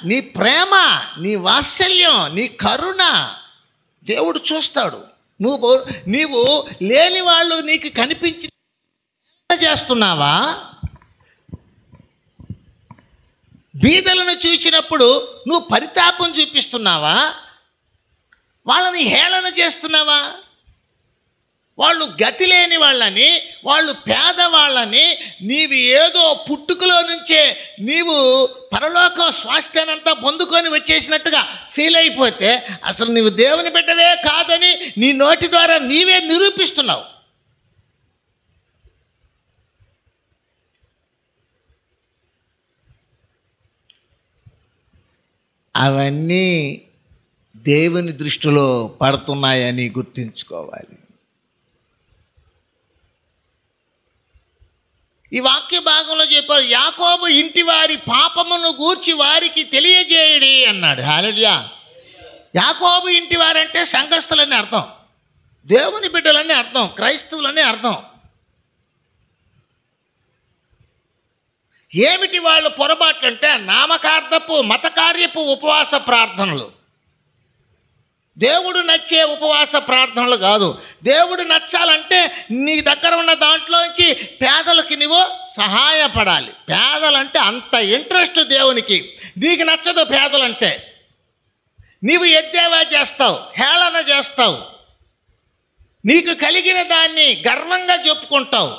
నీ ప్రేమ, నీ వాత్సల్యం, నీ కరుణ దేవుడు చూస్తాడు. నీవు లేని వాళ్ళు నీకు కనిపించి చేస్తున్నావా? బీదలను చూసినప్పుడు నువ్వు పరితాపం చూపిస్తున్నావా? వాళ్ళని హేళన చేస్తున్నావా? వాళ్ళు గతి లేని వాళ్ళని, వాళ్ళు పేదవాళ్ళని నీవు ఏదో పుట్టుకలో నుంచే నీవు పరలోక స్వాస్థ్యానంతా పొందుకొని వచ్చేసినట్టుగా ఫీల్ అయిపోతే అసలు నీవు దేవుని బిడ్డవే కాదని నీ నోటి ద్వారా నీవే నిరూపిస్తున్నావు. అవన్నీ దేవుని దృష్టిలో పడుతున్నాయని గుర్తుంచుకోవాలి. ఈ వాక్య భాగంలో చెప్పారు, యాకోబు ఇంటి వారి పాపమును గూర్చి వారికి తెలియజేయడి అన్నాడు. హల్లెలూయా. యాకోబు ఇంటి వారంటే సంఘస్థులని అర్థం, దేవుని బిడ్డలని అర్థం, క్రైస్తవులని అర్థం. ఏమిటి వాళ్ళు పొరపాట్లు అంటే నామకార్థపు మతకార్యపు ఉపవాస ప్రార్థనలు. దేవుడు నచ్చే ఉపవాస ప్రార్థనలు కాదు. దేవుడు నచ్చాలంటే నీ దగ్గర ఉన్న దాంట్లోంచి పేదలకి నువ్వు సహాయపడాలి. పేదలంటే అంత ఇంట్రెస్ట్ దేవునికి. నీకు నచ్చదు పేదలంటే. నీవు ఎద్దేవా చేస్తావు, హేళన చేస్తావు, నీకు కలిగిన దాన్ని గర్వంగా చెప్పుకుంటావు.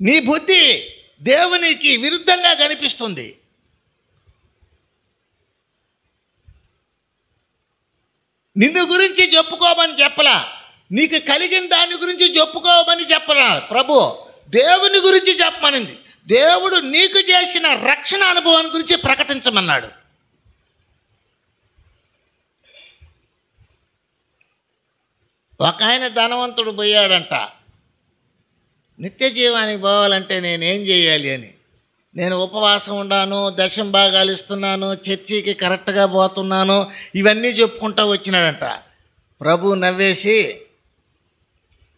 నీ బుద్ధి దేవునికి విరుద్ధంగా కనిపిస్తుంది. నిన్ను గురించి చెప్పుకోమని చెప్పలా, నీకు కలిగిన దాని గురించి చెప్పుకోమని చెప్పలా. ప్రభు దేవుని గురించి చెప్పమనింది. దేవుడు నీకు చేసిన రక్షణ అనుభవాన్ని గురించి ప్రకటించమన్నాడు. ఒక ఆయన ధనవంతుడు పోయాడంట, నిత్య జీవానికి పోవాలంటే నేనేం చేయాలి అని. నేను ఉపవాసం ఉన్నాను, దశం భాగాలు ఇస్తున్నాను, చర్చికి కరెక్ట్గా పోతున్నాను, ఇవన్నీ చెప్పుకుంటూ వచ్చినాడంట. ప్రభు నవ్వేసి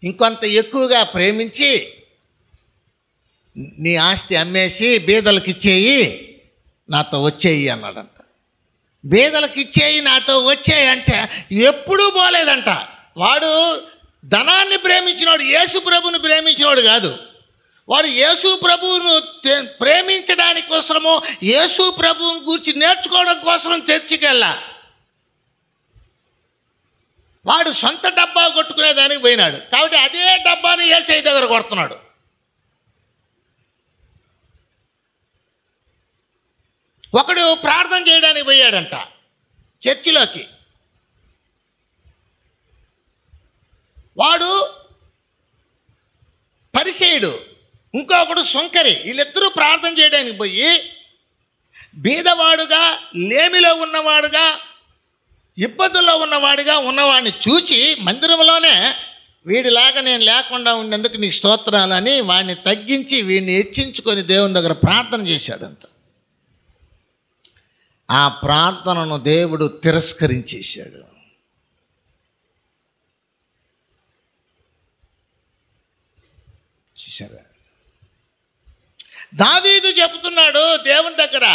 ఇంకొంత ఎక్కువగా ప్రేమించి నీ ఆస్తి అమ్మేసి బీదలకు ఇచ్చేయి, నాతో వచ్చేయి అన్నాడంట. బీదలకు ఇచ్చేయి, నాతో వచ్చేయి అంటే ఎప్పుడూ పోలేదంట. వాడు ధనాన్ని ప్రేమించినోడు, యేసు ప్రభుని ప్రేమించినోడు కాదు. వాడు యేసు ప్రభువును ప్రేమించడానికి కోసము, యేసు ప్రభువుని గురించి నేర్చుకోవడం కోసం చర్చికెళ్ళా. వాడు సొంత డబ్బా కొట్టుకునేదానికి పోయినాడు. కాబట్టి అదే డబ్బాని యేసయ్య దగ్గర కొడుతున్నాడు. ఒకడు ప్రార్థన చేయడానికి పోయాడంట చర్చిలోకి. వాడు పరిసేయుడు, ఇంకొకడు సుంకరి. వీళ్ళిద్దరూ ప్రార్థన చేయడానికి పోయి బీదవాడుగా, లేమిలో ఉన్నవాడుగా, ఇబ్బందుల్లో ఉన్నవాడిగా ఉన్నవాడిని చూచి మందిరంలోనే వీడిలాగా నేను లేకుండా ఉండేందుకు నీకు స్తోత్రాలని వాడిని తగ్గించి వీడిని హెచ్చించుకొని దేవుని దగ్గర ప్రార్థన చేశాడంట. ఆ ప్రార్థనను దేవుడు తిరస్కరించేశాడు. చూసారా? దావీదు చెబుతున్నాడు దేవుని దగ్గర,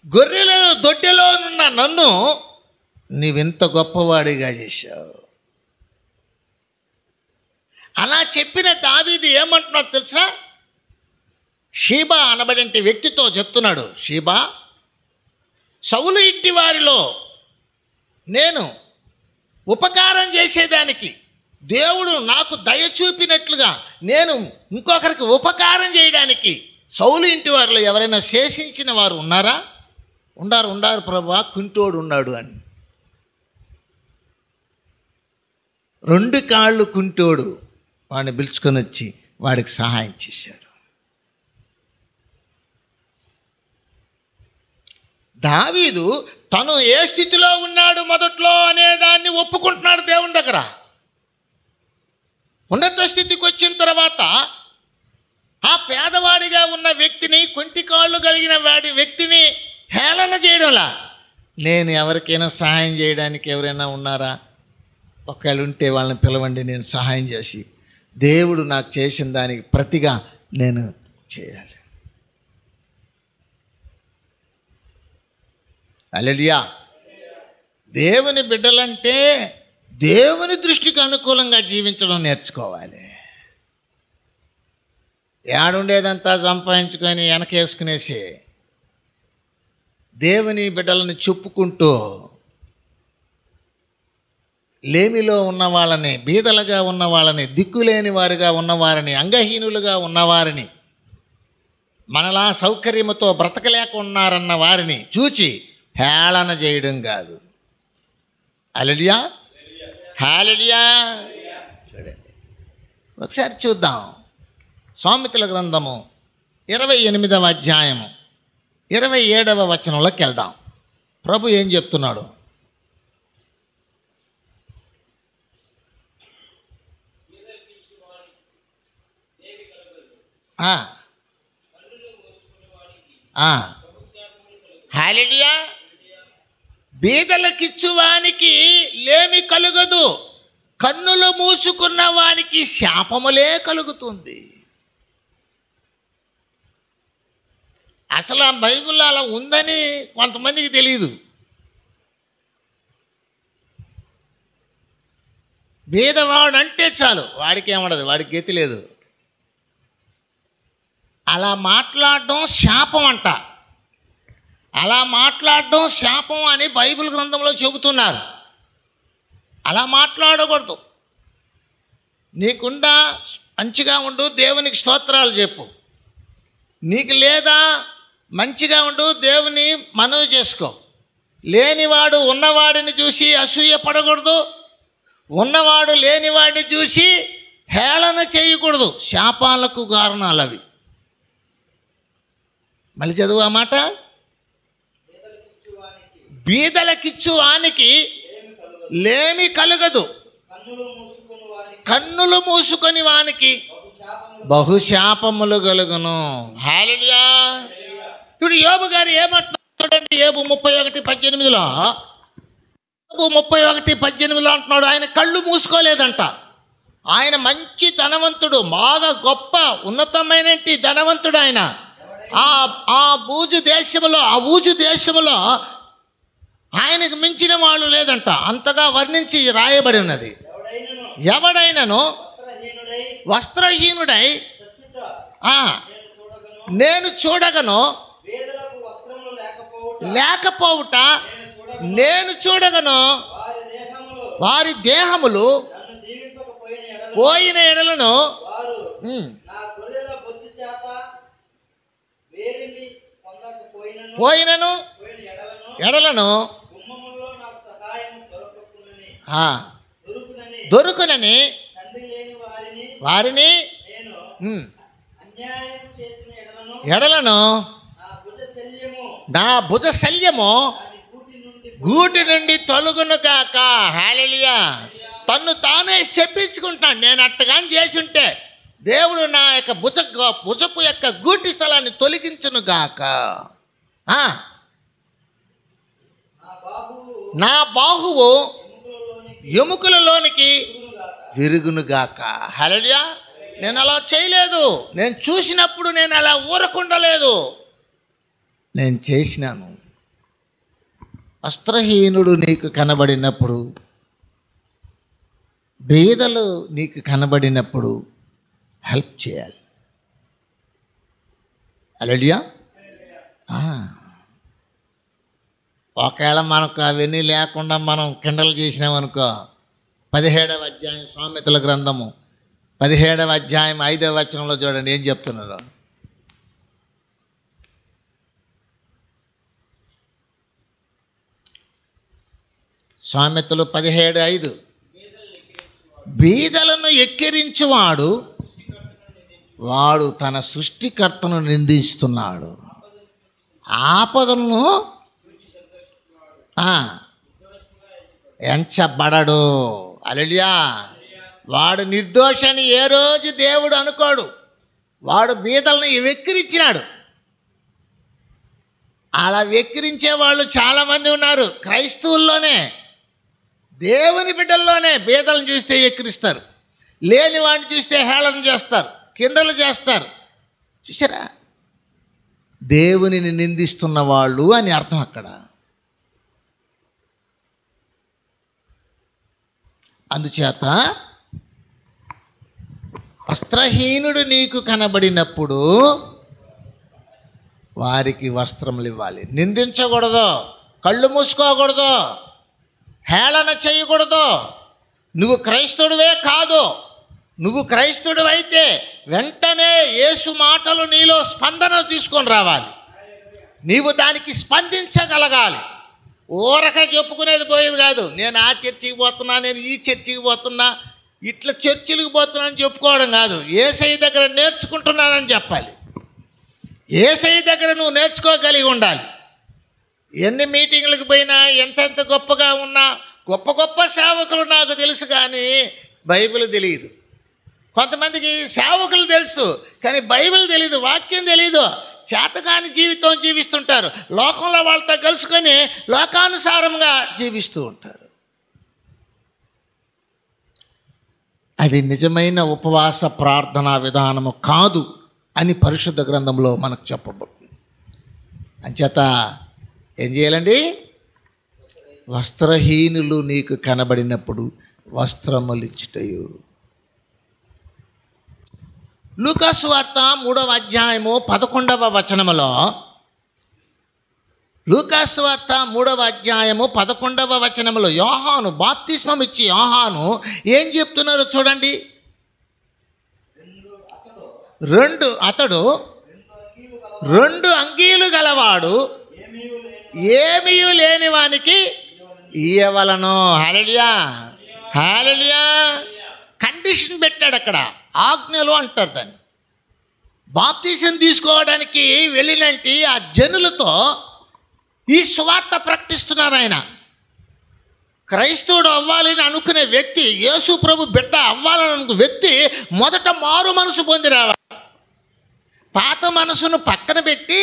గొర్రెల దొడ్డిలో ఉన్న నన్ను నీవెంత గొప్పవాడిగా చేశావు. అలా చెప్పిన దావీదు ఏమంటున్నాడు తెలుసా? షీబా అనబడే వ్యక్తితో చెప్తున్నాడు, షీబా, సౌలు ఇంటి వారిలో నేను ఉపకారం చేసేదానికి దేవుడు నాకు దయ చూపినట్లుగా నేను ఇంకొకరికి ఉపకారం చేయడానికి సౌలు ఇంటి వారిలో ఎవరైనా శేషించిన వారు ఉన్నారా? ఉండారు ప్రభువా, కుంటోడు ఉన్నాడు అని. 2 కాళ్ళు కుంటోడు వాడిని పిలుచుకొని వచ్చి వాడికి సహాయం చేశాడు. దావీదు తను ఏ స్థితిలో ఉన్నాడు మొదట్లో అనే దాన్ని ఒప్పుకుంటున్నాడు దేవుని దగ్గర. ఉన్నత స్థితికి వచ్చిన తర్వాత ఆ పేదవాడిగా ఉన్న వ్యక్తిని, కొంటి కాళ్ళు కలిగిన వ్యక్తిని హేళన చేయడంలా, నేను ఎవరికైనా సహాయం చేయడానికి ఎవరైనా ఉన్నారా? ఒకవేళ ఉంటే వాళ్ళని పిలవండి, నేను సహాయం చేసి దేవుడు నాకు చేసిన దానికి ప్రతిగా నేను చేయాలి. హల్లెలూయా. దేవుని బిడ్డలంటే దేవుని దృష్టికి అనుకూలంగా జీవించడం నేర్చుకోవాలి. ఏడుండేదంతా సంపాదించుకొని వెనకేసుకునేసి దేవుని బిడ్డలను చెప్పుకుంటూ లేమిలో ఉన్న వాళ్ళని, బీదలుగా ఉన్న వాళ్ళని, దిక్కులేని వారుగా ఉన్నవారిని, అంగహీనులుగా ఉన్నవారిని, మనలా సౌకర్యముతో బ్రతకలేకున్నారన్న వారిని చూచి హేళన చేయడం కాదు. హల్లెలూయా, హల్లెలూయా. చూడండి, ఒకసారి చూద్దాం. సామెతల గ్రంథము 28వ అధ్యాయము 27వ వచనంలోకి వెళ్దాం. ప్రభు ఏం చెప్తున్నాడు? హల్లెలూయా. బీదలకిచ్చువానికి లేమి కలుగదు, కన్నులు మూసుకున్న వానికి శాపములే కలుగుతుంది. అసలు ఆ బైబిల్ అలా ఉందని కొంతమందికి తెలియదు. బీదవాడు అంటే చాలు, వాడికి ఏమడదు, వాడికి గతి లేదు. అలా మాట్లాడడం శాపం అంట. అలా మాట్లాడడం శాపం అని బైబిల్ గ్రంథంలో చెబుతున్నారు. అలా మాట్లాడకూడదు. నీకుందా మంచిగా ఉండు, దేవునికి స్తోత్రాలు చెప్పు. నీకు లేదా మంచిగా ఉండు, దేవుని మనవి చేసుకో. లేనివాడు ఉన్నవాడిని చూసి అసూయ పడకూడదు, ఉన్నవాడు లేనివాడిని చూసి హేళన చేయకూడదు. శాపాలకు కారణాలు అవి. మళ్ళీ చదువు ఆ మాట. బీదలకిచ్చువానికి లేమి కలుగదు, కన్నులు మూసుకొని వానికి బహుశాపములు కలుగును. హల్లెలూయా. ఇప్పుడు యోబు గారు ఏమంటున్నాడండి? యోబు 31:18లో, యోబు 31:18 అంటున్నాడు, ఆయన కళ్ళు మూసుకోలేదంట. ఆయన మంచి ధనవంతుడు, బాగా గొప్ప ఉన్నతమైన ధనవంతుడు ఆయన. ఆ ఊజు దేశంలో ఆయనకు మించిన వాళ్ళు లేదంట. అంతగా వర్ణించి రాయబడి ఉన్నది. ఎవడైనను వస్త్రహీనుడై నేను చూడగను, లేకపోవుట నేను చూడగను, వారి దేహములు పోయిన ఎడలను పోయినను ఎడలను దొరుకునని వారిని ఎడలను నా భుజ శల్యము గూటి నుండి తొలగును గాక. హల్లెలూయా. తన్ను తానే శపించుకుంటాను. నేను అట్టగాని చేసి ఉంటే దేవుడు నా యొక్క భుజపు యొక్క గూటి స్థలాన్ని తొలగించును గాక. నా బాహువు ఎముకలలోనికి విరుగునుగాక. హల్లెలూయా. నేను అలా చేయలేదు. నేను చూసినప్పుడు నేను అలా ఊరకుండలేదు. నేను చేసినాను. వస్త్రహీనుడు నీకు కనబడినప్పుడు, బీదలు నీకు కనబడినప్పుడు హెల్ప్ చేయాలి. హల్లెలూయా. ఒకవేళ మనకు అవన్నీ లేకుండా మనం కిండలు చేసినామనుకో, 17వ అధ్యాయం సామెతల గ్రంథము 17వ అధ్యాయం 5వ వచనంలో చూడండి ఏం చెప్తున్నారు. సామెతలు 17:5. బీదలను ఎక్కిరించువాడు వాడు తన సృష్టికర్తను నిందిస్తున్నాడు. ఆపదలను ఎంచబడడు. హల్లెలూయా. వాడు నిర్దోషని ఏ రోజు దేవుడు అనుకోడు. వాడు బీదలను వెక్కిరించినాడు. అలా వెక్కిరించే వాళ్ళు చాలామంది ఉన్నారు. క్రైస్తవుల్లోనే, దేవుని బిడ్డల్లోనే బీదలను చూస్తే ఎక్కిరిస్తారు, లేని వాడిని చూస్తే హేళన చేస్తారు, కిండలు చేస్తారు. చూసారా? దేవునిని నిందిస్తున్న వాళ్ళు అని అర్థం అక్కడ. అందుచేత వస్త్రహీనుడు నీకు కనబడినప్పుడు వారికి వస్త్రములు ఇవ్వాలి. నిందించకూడదు, కళ్ళు మూసుకోకూడదు, హేళన చేయకూడదు. నువ్వు క్రైస్తవుడివే కాదు. నువ్వు క్రైస్తవుడు అయితే వెంటనే యేసు మాటలు నీలో స్పందన తీసుకొని రావాలి. నీవు దానికి స్పందించగలగాలి. ఊరక చెప్పుకునేది పోయేది కాదు. నేను ఆ చర్చికి పోతున్నా, నేను ఈ చర్చికి పోతున్నా, ఇట్లా చర్చిలకు పోతున్నా అని చెప్పుకోవడం కాదు. యేసయ్య దగ్గర నేర్చుకుంటున్నానని చెప్పాలి. యేసయ్య దగ్గర నువ్వు నేర్చుకోగలిగి ఉండాలి. ఎన్ని మీటింగ్లకు పోయినా, ఎంతెంత గొప్పగా ఉన్నా, గొప్ప గొప్ప సేవకులు నాకు తెలుసు కానీ బైబిల్ తెలియదు. కొంతమందికి సేవకులు తెలుసు కానీ బైబిల్ తెలియదు, వాక్యం తెలియదు. చేతగాని జీవితం జీవిస్తుంటారు. లోకంలో వాళ్ళతో కలుసుకొని లోకానుసారంగా జీవిస్తూ ఉంటారు. అది నిజమైన ఉపవాస ప్రార్థనా విధానము కాదు అని పరిశుద్ధ గ్రంథంలో మనకు చెప్పబడుతుంది. అంచేత ఏం చేయాలండి? వస్త్రహీనులు నీకు కనబడినప్పుడు వస్త్రములు ఇచ్చుటయు. లూకా సువార్త 3వ అధ్యాయము 11వ వచనములో, లూకా సువార్త 3వ అధ్యాయము 11వ వచనములో యోహాను బాప్తిస్మం ఇచ్చి యోహాను ఏం చెప్తున్నారో చూడండి. అతడు 2 అంగీలు గలవాడు, ఏమీ లేని వానికి ఇయ్యవలను. హల్లెలూయా. హల్లెలూయా. కండిషన్ పెట్టాడు అక్కడ. ఆజ్ఞలు అంటారు దాన్ని. బాప్తిసం తీసుకోవడానికి వెళ్ళినంటి ఆ జనులతో ఈ సువార్త ప్రకటిస్తున్నారు. ఆయన క్రైస్తవుడు అవ్వాలని అనుకునే వ్యక్తి, యేసు ప్రభు బిడ్డ అవ్వాలని అనుకునే వ్యక్తి మొదట మారు మనసు పొంది రావాలి. పాత మనసును పక్కన పెట్టి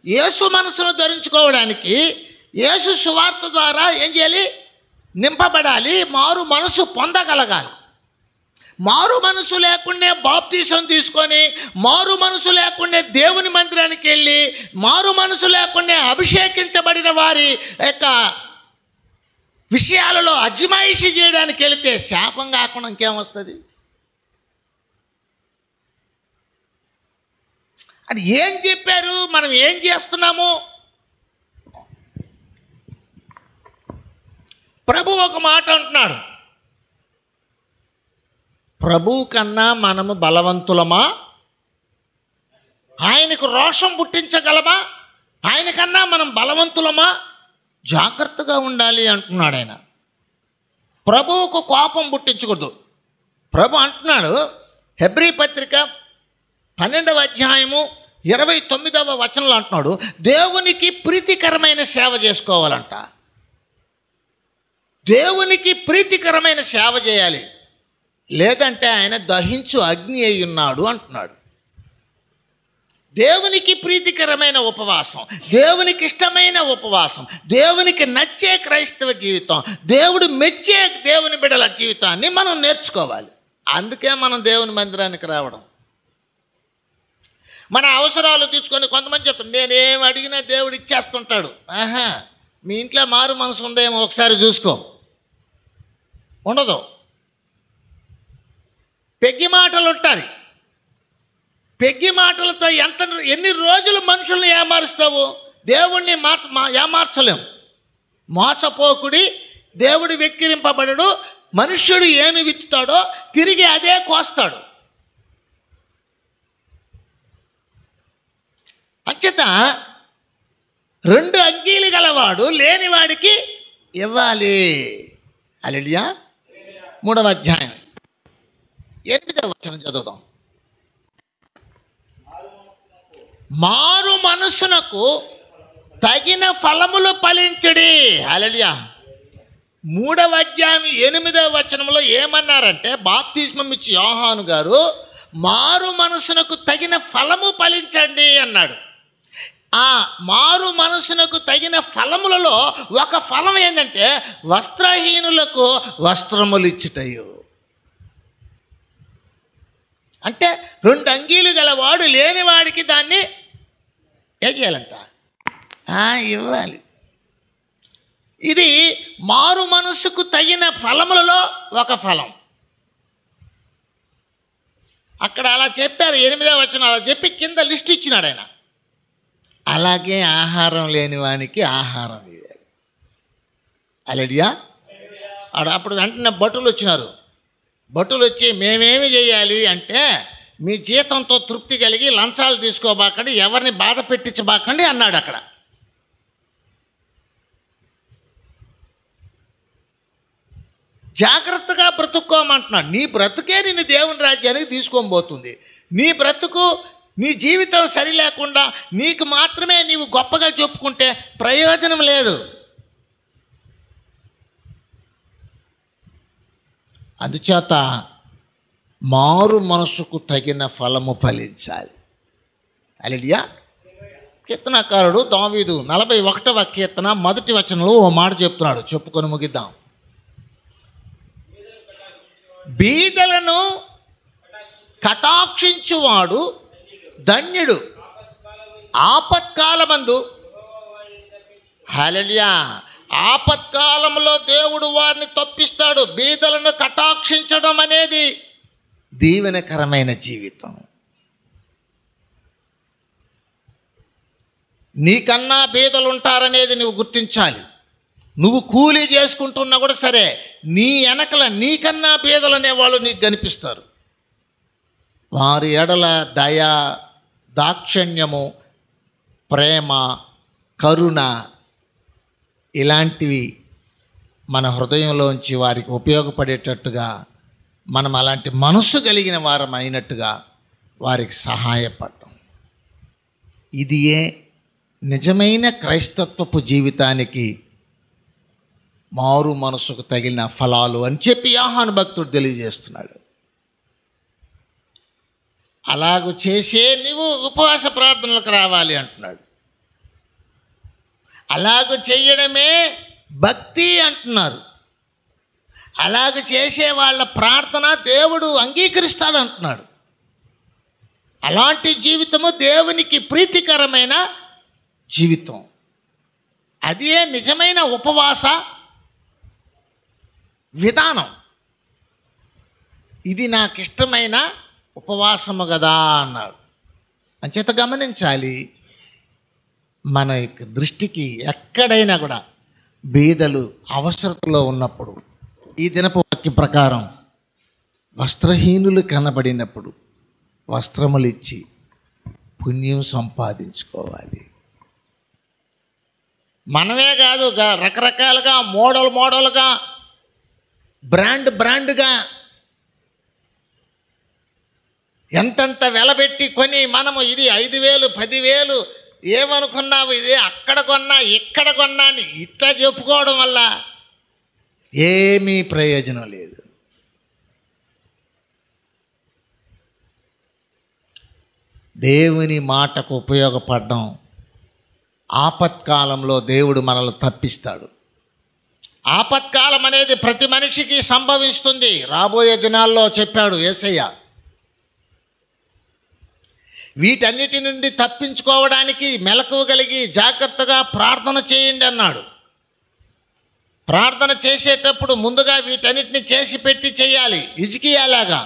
యేసు మనసును ధరించుకోవడానికి యేసు సువార్త ద్వారా ఏం చేయాలి? నింపబడాలి. మారు మనసు పొందగలగాలి. మారు మనసు లేకుండా బాప్తీసం తీసుకొని, మారు మనసు లేకుండా దేవుని మందిరానికి వెళ్ళి, మారు మనసు లేకుండా అభిషేకించబడిన వారి యొక్క విషయాలలో అజమాయిషీ చేయడానికి వెళితే శాపం కాకుండా ఇంకేమొస్తుంది? అది ఏం చెప్పారు, మనం ఏం చేస్తున్నాము? ప్రభు ఒక మాట అంటున్నాడు, ప్రభువు కన్నా మనము బలవంతులమా? ఆయనకు రోషం పుట్టించగలమా? ఆయనకన్నా మనం బలవంతులమా? జాగ్రత్తగా ఉండాలి అంటున్నాడు ఆయన. ప్రభువుకు కోపం పుట్టించకూడదు. ప్రభు అంటున్నాడు, హెబ్రీ పత్రిక 12వ అధ్యాయము 29వ వచనంలో అంటున్నాడు, దేవునికి ప్రీతికరమైన సేవ చేసుకోవాలంట. దేవునికి ప్రీతికరమైన సేవ చేయాలి, లేదంటే ఆయన దహించు అగ్ని అయి ఉన్నాడు అంటున్నాడు. దేవునికి ప్రీతికరమైన ఉపవాసం, దేవునికి ఇష్టమైన ఉపవాసం, దేవునికి నచ్చే క్రైస్తవ జీవితం, దేవుడు మెచ్చే దేవుని బిడ్డల జీవితాన్ని మనం నేర్చుకోవాలి. అందుకే మనం దేవుని మందిరానికి రావడం. మన అవసరాలు తీసుకొని కొంతమంది చెప్తారు, నేనేం అడిగినా దేవుడు ఇచ్చేస్తుంటాడు. ఆహా, మీ ఇంట్లో మారు మనసు ఉందేమో ఒకసారి చూసుకో. ఉండదు. పెగ్గి మాటలు ఉంటాయి. పెగ్గి మాటలతో ఎన్ని రోజులు మనుషుల్ని ఏమారుస్తావు? దేవుణ్ణి ఏమార్చలేము. మోసపోకుడి, దేవుడు వెక్కిరింపబడడు. మనుష్యుడు ఏమి విత్తుతాడో తిరిగి అదే కోస్తాడు. అంచేత 2 అంగీలు గలవాడు లేనివాడికి ఇవ్వాలి. హల్లెలూయా. 3వ అధ్యాయం 8వ వచనం చదువుదాం. మారు మనసునకు తగిన ఫలములు ఫలించుడి. హల్లెలూయా. 3వ అధ్యాయం 8వ వచనంలో ఏమన్నారంటే, బాప్తిస్మం ఇచ్చి యోహాను గారు మారు మనసునకు తగిన ఫలము ఫలించండి అన్నాడు. ఆ మారు మనసునకు తగిన ఫలములలో ఒక ఫలం ఏంటంటే, వస్త్రహీనులకు వస్త్రములు ఇచ్చుటయు. అంటే 2 అంగీలు గలవాడు లేనివాడికి దాన్ని ఏం చేయాలంట? ఇవ్వాలి. ఇది మారు మనసుకు తగిన ఫలములలో ఒక ఫలం. అక్కడ అలా చెప్పారు. 8వ వచనం అలా చెప్పి కింద లిస్ట్ ఇచ్చినాడు ఆయన. అలాగే ఆహారం లేని వానికి ఆహారం ఇవ్వాలి. హల్లెలూయా. అప్పుడు వెంటనే భటులు వచ్చినారు. భటులు వచ్చి, మేమేమి చేయాలి అంటే, మీ జీతంతో తృప్తి కలిగి లంచాలు తీసుకోబాకండి, ఎవరిని బాధ పెట్టించబాకండి అన్నాడు. అక్కడ జాగ్రత్తగా బ్రతుక్కోమంటున్నాడు. నీ బ్రతుకే నిన్ను దేవుని రాజ్యానికి తీసుకొని పోతుంది. నీ బ్రతుకు, నీ జీవితం సరి లేకుండా నీకు మాత్రమే నీవు గొప్పగా చెప్పుకుంటే ప్రయోజనం లేదు. అందుచేత మారు మనసుకు తగిన ఫలము ఫలించాలి. హల్లెలూయా. కీర్తనకారుడు దావీదు 41వ కీర్తన 1వ వచనంలో ఓ మాట చెప్తున్నాడు. చెప్పుకొని ముగిద్దాం. బీదలను కటాక్షించువాడు ధన్యుడు, ఆపత్కాలమందు. హల్లెలూయా. ఆపత్కాలంలో దేవుడు వారిని తప్పిస్తాడు. బీదలను కటాక్షించడం అనేది దీవెనకరమైన జీవితం. నీకన్నా బీదలు ఉంటారనేది నువ్వు గుర్తించాలి. నువ్వు కూలీ చేసుకుంటున్నా కూడా సరే, నీ వెనకల నీకన్నా బీదలు అనేవాళ్ళు నీకు కనిపిస్తారు. వారి ఎడల దయ, దాక్షిణ్యము, ప్రేమ, కరుణ ఇలాంటివి మన హృదయంలోంచి వారికి ఉపయోగపడేటట్టుగా, మనం అలాంటి మనసు కలిగిన వారం అయినట్టుగా వారికి సహాయపడటం, ఇదియే నిజమైన క్రైస్తత్వపు జీవితానికి మారు మనసుకు తగిలిన ఫలాలు అని చెప్పి యోహాను భక్తుడు తెలియజేస్తున్నాడు. అలాగూ చేసే నీవు ఉపవాస ప్రార్థనలకు రావాలి అంటున్నాడు. అలాగూ చేయడమే భక్తి అంటున్నారు. అలాగ చేసే వాళ్ళ ప్రార్థన దేవుడు అంగీకరిస్తాడు అంటున్నాడు. అలాంటి జీవితము దేవునికి ప్రీతికరమైన జీవితం. అదే నిజమైన ఉపవాస విధానం. ఇది నాకు ఇష్టమైన ఉపవాసము కదా అన్నాడు. అంచేత గమనించాలి, మన యొక్క దృష్టికి ఎక్కడైనా కూడా బీదలు అవసరతలో ఉన్నప్పుడు, ఈ దినపు వాక్య ప్రకారం వస్త్రహీనులు కనబడినప్పుడు వస్త్రములు ఇచ్చి పుణ్యం సంపాదించుకోవాలి. మనమే కాదు, రకరకాలుగా మోడల్గా బ్రాండ్గా ఎంతెంత వెలబెట్టి కొని మనము ఇది 5,000 10,000 ఏమనుకున్నావు, ఇది అక్కడ కొన్నా ఇక్కడ కొన్నా అని ఇట్లా చెప్పుకోవడం వల్ల ఏమీ ప్రయోజనం లేదు. దేవుని మాటకు ఉపయోగపడడం, ఆపత్కాలంలో దేవుడు మనల్ని తప్పిస్తాడు. ఆపత్కాలం అనేది ప్రతి మనిషికి సంభవిస్తుంది. రాబోయే దినాల్లో చెప్పాడు యేసయ్య. వీటన్నిటి నుండి తప్పించుకోవడానికి మెలకువ కలిగి జాగ్రత్తగా ప్రార్థన చేయండి అన్నాడు. ప్రార్థన చేసేటప్పుడు ముందుగా వీటన్నిటిని చేసి పెట్టి చేయాలి. హిజ్కియాలాగా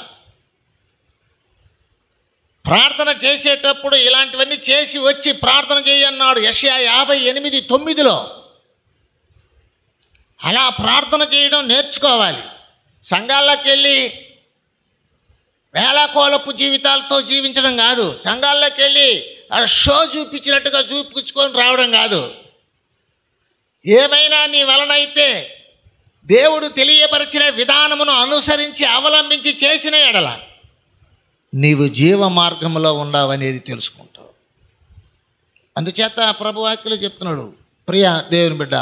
ప్రార్థన చేసేటప్పుడు ఇలాంటివన్నీ చేసి వచ్చి ప్రార్థన చేయన్నాడు యెషయా 58:9. అలా ప్రార్థన చేయడం నేర్చుకోవాలి. సంఘాల్లోకి వెళ్ళి వేళాకోళపు జీవితాలతో జీవించడం కాదు. సంఘాల్లోకి వెళ్ళి షో చూపించినట్టుగా చూపించుకొని రావడం కాదు. ఏమైనా నీ వలనైతే దేవుడు తెలియపరిచిన విధానమును అనుసరించి అవలంబించి చేసిన ఎడల నీవు జీవ మార్గంలో ఉండవనేది తెలుసుకుంటావు. అందుచేత ప్రభు వాక్యలో చెప్తున్నాడు, ప్రియ దేవుని బిడ్డ,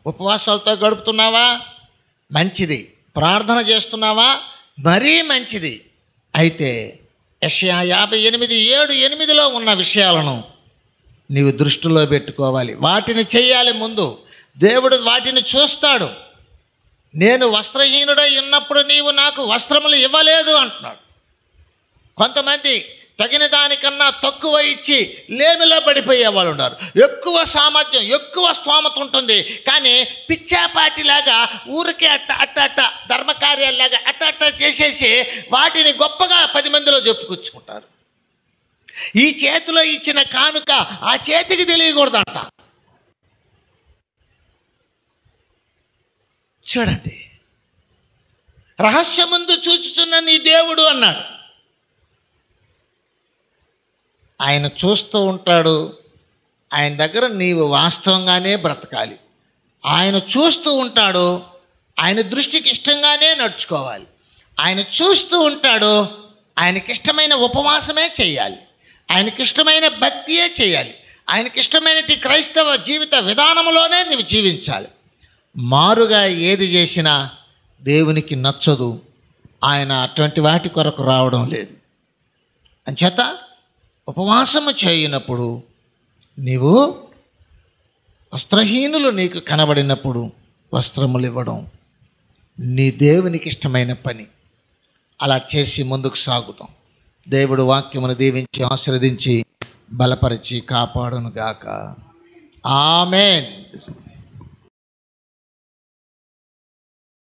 ఉపవాసాలతో గడుపుతున్నావా? మంచిది. ప్రార్థన చేస్తున్నావా? మరీ మంచిది. అయితే యెషయా 58:7-8 ఉన్న విషయాలను నీవు దృష్టిలో పెట్టుకోవాలి. వాటిని చేయాలి. ముందు దేవుడు వాటిని చూస్తాడు. నేను వస్త్రహీనుడై ఉన్నప్పుడు నీవు నాకు వస్త్రములు ఇవ్వలేదు అంటున్నాడు. కొంతమంది తగిన దానికన్నా తక్కువ ఇచ్చి లేమిలో పడిపోయే వాళ్ళు ఉన్నారు. ఎక్కువ సామర్థ్యం, ఎక్కువ స్తోమత ఉంటుంది, కానీ పిచ్చాపాటిలాగా ఊరికే అట్ట ధర్మకార్యాల్లాగా అట్ట చేసేసి వాటిని గొప్పగా 10 మందిలో చెప్పుకొచ్చుకుంటారు. ఈ చేతిలో ఇచ్చిన కానుక ఆ చేతికి తెలియకూడదంట. చూడండి, రహస్యమందు చూచుచున్న నీ దేవుడు అన్నాడు. ఆయన చూస్తూ ఉంటాడు. ఆయన దగ్గర నీవు వాస్తవంగానే బ్రతకాలి. ఆయన చూస్తూ ఉంటాడు. ఆయన దృష్టికి ఇష్టంగానే నడుచుకోవాలి. ఆయన చూస్తూ ఉంటాడు. ఆయనకిష్టమైన ఉపవాసమే చేయాలి. ఆయనకిష్టమైన భక్తియే చేయాలి. ఆయనకిష్టమైన క్రైస్తవ జీవిత విధానంలోనే నీవు జీవించాలి. మారుగా ఏది చేసినా దేవునికి నచ్చదు. ఆయన అటువంటి వాటి కొరకు రావడం లేదు. అంచేత ఉపవాసము చేయనప్పుడు నీవు వస్త్రహీనులు నీకు కనబడినప్పుడు వస్త్రములు ఇవ్వడం నీ దేవునికి ఇష్టమైన పని. అలా చేసి ముందుకు సాగుతాం. దేవుడు వాక్యమును దీవించి ఆశీర్వదించి బలపరిచి కాపాడును గాక. ఆమేన్.